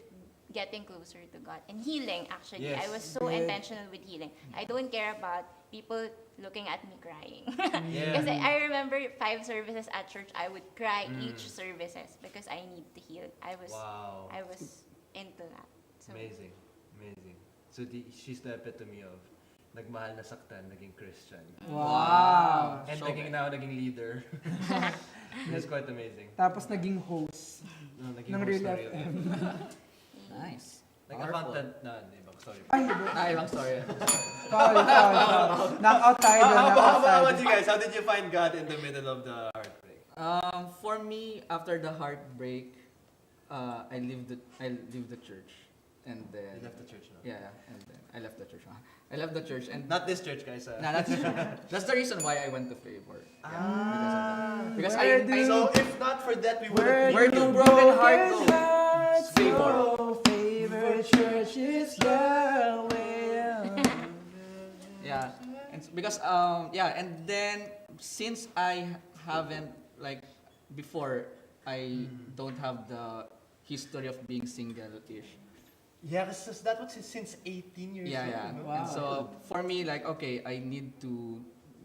getting closer to God and healing. Actually, Yes. I was so Good. intentional with healing. I don't care about people looking at me crying. Yeah. Because I remember 5 services at church, I would cry Mm. each services because I need to heal. I was Wow. into that. So Amazing. So she's the epitome of nagmahal na saktan, naging Christian. Wow. And Siobe. naging leader. That's quite amazing. Tapos naging host No, naging ng host Real na Real FM. Nice. Nag-accountant na, di ba? Sorry. Ay, Ibang story. Foul. Knockout tayo doon. How Knockout tayo. about you guys? How did you find God in the middle of the heartbreak? For me, after the heartbreak, I leave the church, and then You left the church now. yeah, and then I left the church. I left the church, and Not this church, guys. nah, that's the reason why I went to Favor. Yeah, because of that. Because Where I do- so So if not for that, we would Where have Where do broken heart go? hearts Favor. go, Favor Church is the way. Yeah, and because and then since I haven't before, I don't have the history of being single-ish. Yeah, because that was since 18 years Yeah, old. yeah. no? Wow. And so for me, okay, I need to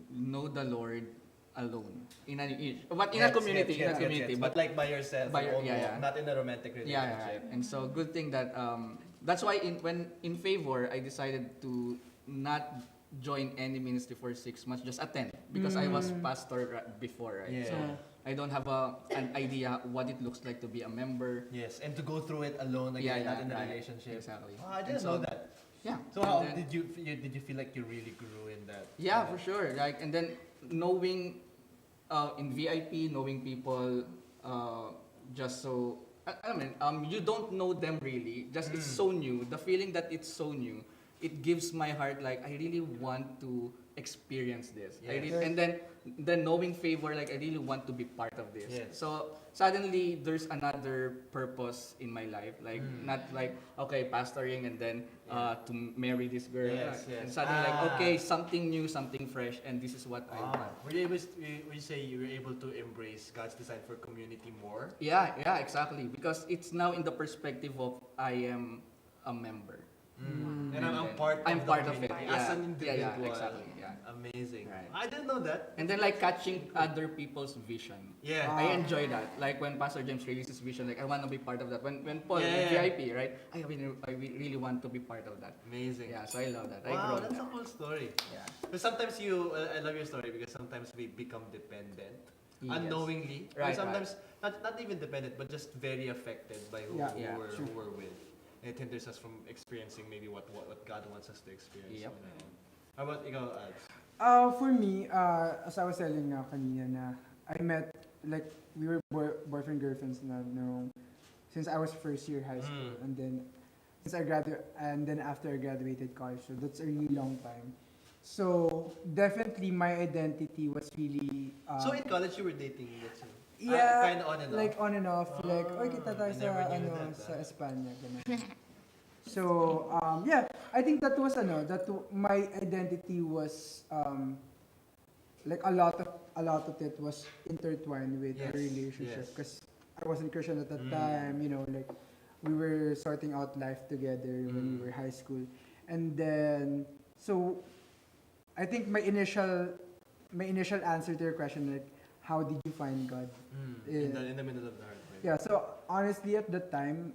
know the Lord alone in a community, But like by yourself, By your- alone, yeah, yeah. not in a romantic relationship. yeah, right. And so good thing that that's why when in Favor, I decided to not join any ministry for 6 months, just attend because I was pastor before, right? Yeah. So I don't have an idea what it looks like to be a member. Yes, and to go through it alone again, not in a right. relationship. Exactly. Oh, I And didn't so- know that. Yeah. So and how then- did you feel like you really grew in that? Yeah, for sure. And then knowing in VIP, knowing people, just so I mean, you don't know them really. Just it's so new. The feeling that it's so new, it gives my heart I really want to experience this. Yes. And then knowing Favor, I really want to be part of this. Yes. So suddenly there's another purpose in my life. Not okay, pastoring and then to marry this girl. Yes, yes. And suddenly okay, something new, something fresh, and this is what I want. Were you able? Would you say you were able to embrace God's design for community more? Yeah, exactly. Because it's now in the perspective of I am a member. And I'm then part. I'm of the part of it. community as Yeah. an individual. Yeah, exactly. Yeah. Amazing. Right. I didn't know that. And then catching other people's vision. Yeah. I enjoy that. When Pastor James releases vision, I want to be part of that. When Paul Yeah. VIP, right? I really want to be part of that. Amazing. Yeah, so I love that. I Wow, grow that's that. a cool story. Yeah. But sometimes I love your story because sometimes we become dependent Yes. unknowingly. Or Right, sometimes not even dependent, but just very affected by who, Yeah. who we're with. It hinders us from experiencing maybe what God wants us to experience. Yep. How about ikaw, Ads? For me, as I was telling nga kanina na I met, we were boyfriend girlfriends na since I was first year high school, and then after I graduated college, so that's a really long time. So definitely my identity was really So in college you were dating, let's say. yeah, Kind of on and off. on and off, oy kita tayo I sa never knew that, sa Espanya, ganun. So I think that was my identity was a lot of it was intertwined with Yes, a relationship yes. because I wasn't Christian at that time, you know, like we were sorting out life together when we were high school. And then so I think my initial answer to your question, like how did you find God? In the middle of the heartbreak. Yeah, so honestly at the time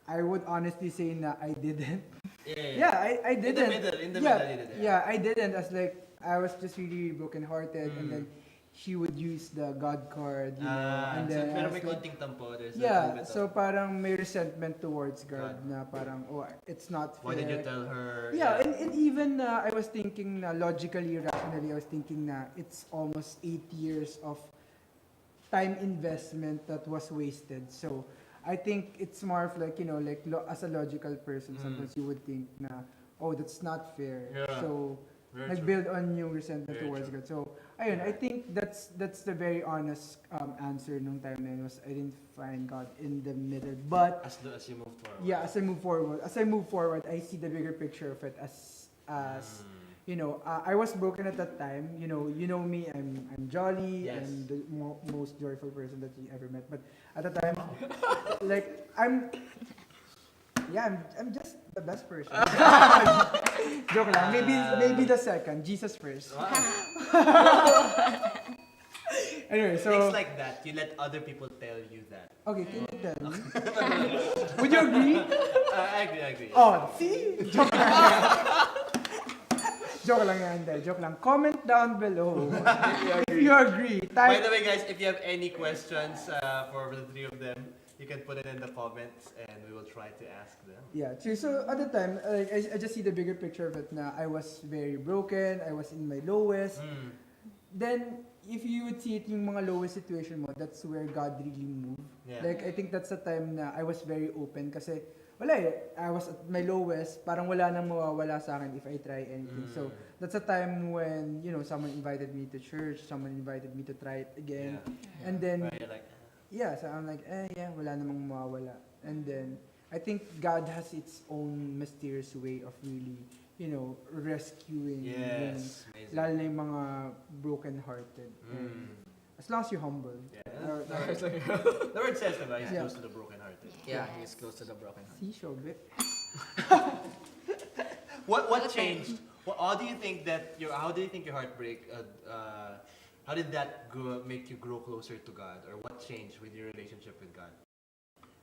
I would honestly say na I didn't. Yeah, I didn't. In the yeah, middle you did it. Yeah, I didn't. As like I was just really brokenhearted, and then she would use the God card, you know, and so then I pero was may like, konting tampo. There's a little yeah, bit so of, parang may resentment towards God, God. na parang oh it's not fair. why did you tell her? Yeah, and even I was thinking na logically, rationally, I was thinking na it's almost 8 years of time investment that was wasted. So I think it's more of like, you know, like as a logical person, sometimes you would think na, oh, that's not fair. Yeah. So Very nag-build on yung resentment Very towards true. God. So ayun, I think that's the very honest answer nung time na yun was I didn't find God in the middle. But As you move forward. yeah, as I move forward, I see the bigger picture of it as you know, I was broken at that time. You know me. I'm jolly. Yes. I'm the most joyful person that you ever met. But at the time, like I'm just the best person. Joke lang. Maybe the second. Jesus first. Wow. Anyway, so Things like that, you let other people tell you that. okay, can you tell me? Would you agree? I agree. Oh, see? Joke lang. Joke lang yan, hindi. Joke lang. Comment down below if you agree. By the way, guys, if you have any questions for the three of them, you can put it in the comments and we will try to ask them. Yeah, true. So at the time, like, I just see the bigger picture of it na I was very broken, I was in my lowest. Then, if you would see it yung mga lowest situation mo, that's where God really moved. Yeah. Like, I think that's the time na I was very open kasi wala eh. I was at my lowest, parang wala nang mawawala sa akin if I try anything. So, that's a time when, you know, someone invited me to church, someone invited me to try it again. Yeah. And then, Right, you're like, yeah, so I'm like, yeah, wala namang mawawala. And then, I think God has its own mysterious way of really, you know, rescuing yes, yung, lalo na yung mga broken-hearted. And as long as you're humble. Yeah. The word says that he's close to the broken-hearted. Yeah, he's close to the broken heart. See, Siobe? What changed? How do you think your heartbreak? How did that make you grow closer to God, or what changed with your relationship with God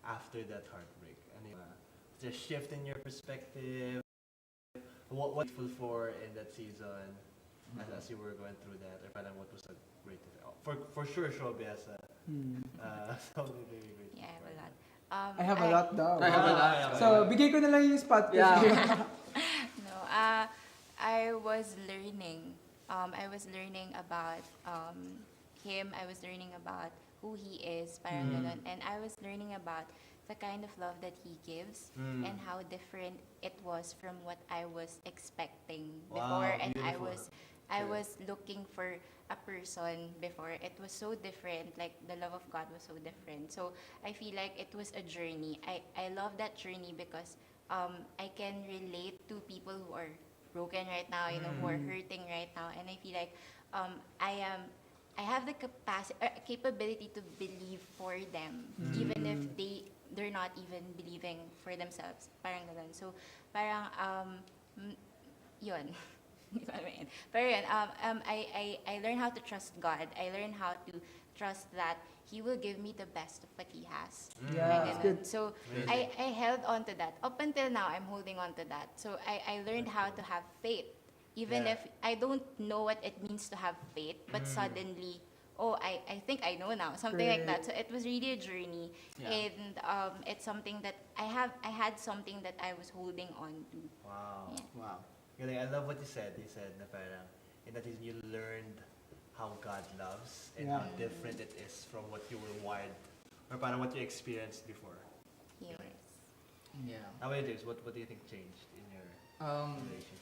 after that heartbreak? I mean, was there a shift in your perspective? What you were for in that season as you were going through that, or parang what was a great for sure Siobe has something very great. Yeah, I have a lot. I have a lot daw. I have a lot. So, bigay ko na lang yung spot. Yeah. No, I was learning. I was learning about him. I was learning about who he is, parang ganun. And I was learning about the kind of love that he gives and how different it was from what I was expecting before. And Beautiful. I was looking for a person before. It was so different. Like, the love of God was so different. So I feel like it was a journey. I love that journey because I can relate to people who are broken right now, you know, who are hurting right now. And I feel like I have the capability to believe for them, even if they're not even believing for themselves. Parang ganun. So, parang, yun. Pero yun, I learned how to trust God. I learned how to trust that He will give me the best of what He has. Yeah, Parang that's ganun. good. So, I held on to that. Up until now, I'm holding on to that. So, I learned how to have faith. Even if I don't know what it means to have faith, but suddenly, I think I know now, something like that. So it was really a journey, and it's something that I had something that I was holding on to. Wow. Yeah. Wow. Galing, I love what you said. You said na parang, in that you learned how God loves and how different it is from what you were wired, or parang what you experienced before. Yes. Yeah. How about you, James? What do you think changed in your relationship?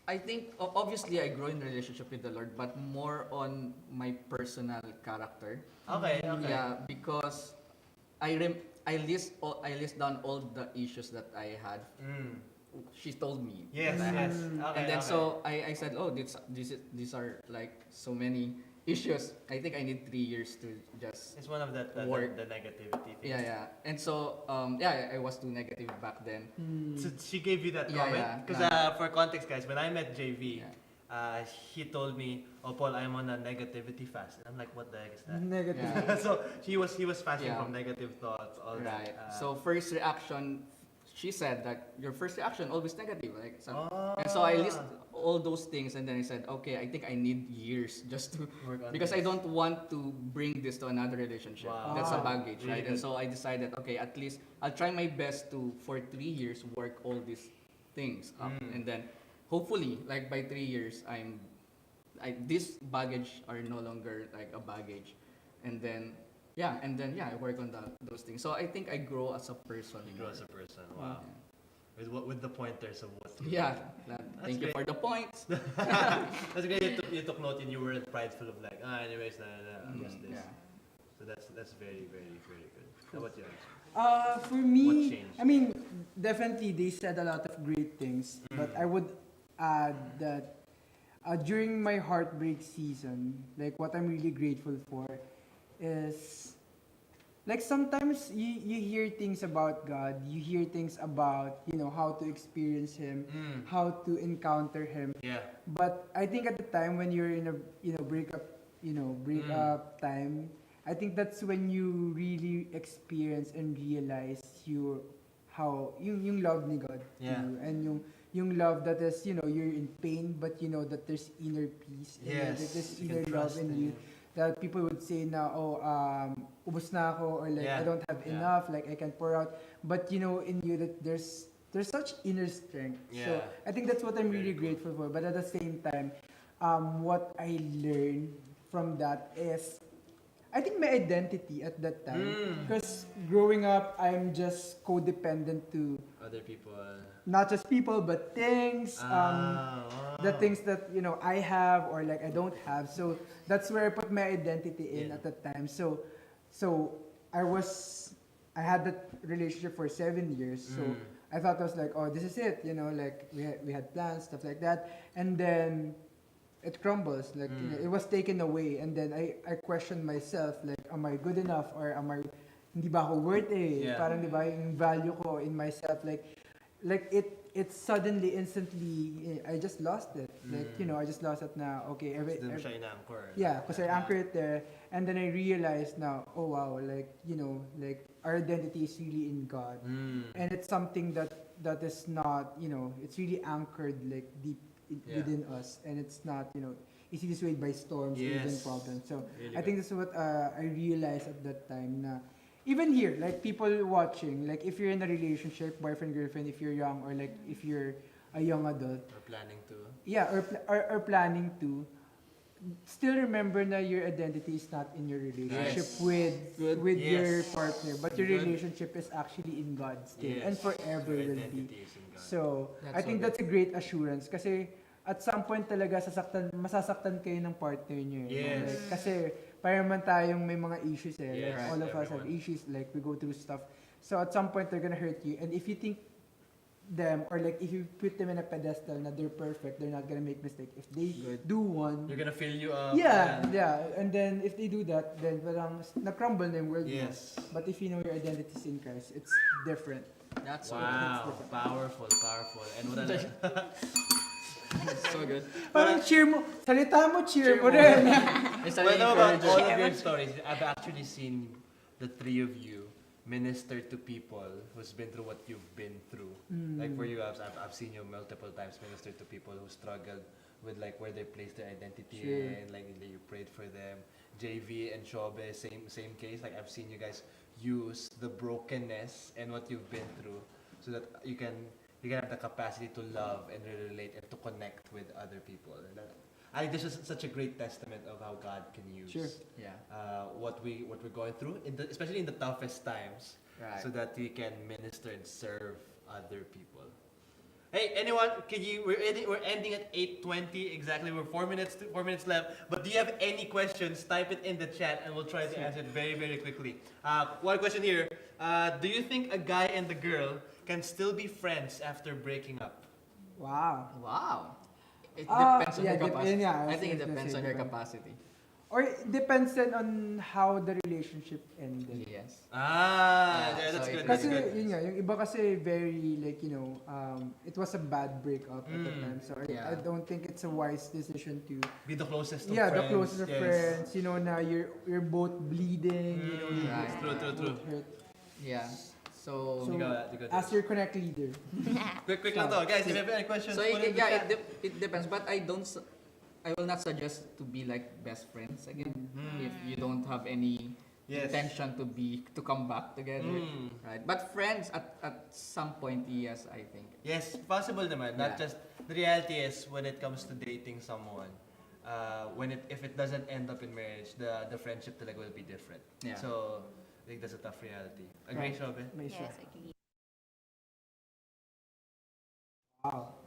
I think obviously I grow in relationship with the Lord, but more on my personal character. Okay. Yeah, because I list down all the issues that I had. She told me. Yes, that I had. yes. Okay, And then okay. so I said, oh, these are like so many, issues. I think I need 3 years to just It's one of the Work. negativity things. yeah. And so I was too negative back then. So she gave you that Yeah, comment? yeah. Because for context, guys, when I met Jayvee, he told me, "Oh, Paul, I'm on a negativity fast." And I'm like, "What the heck is that?" Negative. Yeah. So he was fasting Yeah. from negative thoughts, all Right. that. So first reaction, she said that your first reaction always negative, like so. Oh. And so I list all those things, and then I said, okay, I think I need years just to Work on because I this. don't want to bring this to another relationship. Wow. That's a baggage, Really right? And good. so I decided, okay, at least I'll try my best to for 3 years work all these things up, and then hopefully, like by 3 years, this baggage are no longer like a baggage, and then. I work on those things. So I think I grow as a person. You grow as a person. Wow. Yeah. With the pointers of what. Yeah, thank you great. for the points. That's great. You took note and you weren't prideful of like, anyways, just this. Yeah. So that's very, very, very good. How about you? For What me, changed? I mean, definitely they said a lot of great things, but I would add that during my heartbreak season, like what I'm really grateful for is like sometimes you hear things about God, you hear things about, how to experience Him, how to encounter Him. Yeah. But I think at the time when you're in a breakup time, I think that's when you really experience and realize yung love ni God to Yeah. you, and yung love that is, you're in pain, but you know that there's inner peace, Yes. that there's You can inner love trust in in you. it. That people would say na, ubos na ako, or like, Yeah. I don't have Yeah. enough, like I can pour out. But in you that there's such inner strength. So Yeah. I think that's what I'm really Very cool. grateful for. But at the same time, what I learned from that is, I think my identity at that time. Because growing up, I'm just codependent to Other people. not just people, but things. Wow. The things that I have or like I don't have. So that's where I put my identity in Yeah. at that time. So I had that relationship for 7 years. So I thought I was like, oh, this is it. Like we had plans, stuff like that, and then it crumbles. Like it was taken away, and then I questioned myself, like, am I good enough, or hindi ba ako worth it? Yeah. Parang di ba yung value ko in myself, like it suddenly, instantly, I just lost it. Like, I just lost it na, okay, Hindi mo siya in-anchor. yeah, because I anchor it there, and then I realized now, oh wow, like, like our identity is really in God. And it's something that is not, it's really anchored like deep within us, and it's not, easily swayed by storms or even Yes. problems. So Really I think that's what I realized at that time na, even here, like people watching, like if you're in a relationship, boyfriend, girlfriend, if you're young, or like if you're a young adult, Or planning to. yeah, or planning to, still remember na your identity is not in your relationship Yes. with Yes. your partner, but your Good. relationship is actually in God still, Yes. and forever Your will be. identity is in God. So That's I think so that's a great assurance, kasi at some point talaga masasaktan kayo ng partner niyo. Yes. Like, kasi parang man tayong may mga issues eh. Yes, Like, all of us have everyone. issues, like we go through stuff. So at some point they're gonna hurt you, and if you think them, or like if you put them in a pedestal na they're perfect, they're not gonna make mistake. If they do one, You're gonna fill you up. yeah, and then if they do that, then parang na-crumble na yung world mo. Yes. But if you know your identity is in Christ, it's different. That's Wow. Powerful. And what I so good. Parang cheer mo, salita mo, cheer mo rin. It's Well, about all of your Everyone- stories, I've actually seen the three of you minister to people who's been through what you've been through. Like for you, I've seen you multiple times minister to people who struggled with like where they place their identity Sure. in, like you prayed for them. Jayvee and Siobe, same case. Like I've seen you guys use the brokenness and what you've been through, so that you can have the capacity to love and relate and to connect with other people. And I think this is such a great testament of how God can use Sure. Yeah. what we're going through, especially in the toughest times, Right. so that we can minister and serve other people. Hey, anyone? We're ending at 8:20 exactly. We're 4 minutes left. But do you have any questions? Type it in the chat, and we'll try to answer it very, very quickly. One question here: do you think a guy and the girl can still be friends after breaking up? Wow. Wow. It Ah, depends on yeah, your capacity. yeah, I I was think it gonna depends say on your depends. capacity. Or it depends then on how the relationship ended. Yes. Yeah, that's so good. it- That's Kasi good. yun nga, yung iba kasi very like, it was a bad breakup at the time. So I Yeah. don't think it's a wise decision to Be the closest of the friends. closest of Yes. friends, na you're both bleeding, you Right. both True. hurt. Yeah. So So, You got as this. your connect leader. Quick lang to. Guys, if you have any questions, so put it in the chat. it depends, but I will not suggest to be like best friends again if you don't have any Yes. intention to come back together, right? But friends at some point, yes, I think. Yes, possible naman. Not Yeah. just the reality is when it comes to dating someone, if it doesn't end up in marriage, the friendship talaga will be different. Yeah. So I think that's a tough reality. Agree, Right. Siobe? May siya. Yes, agree. Wow.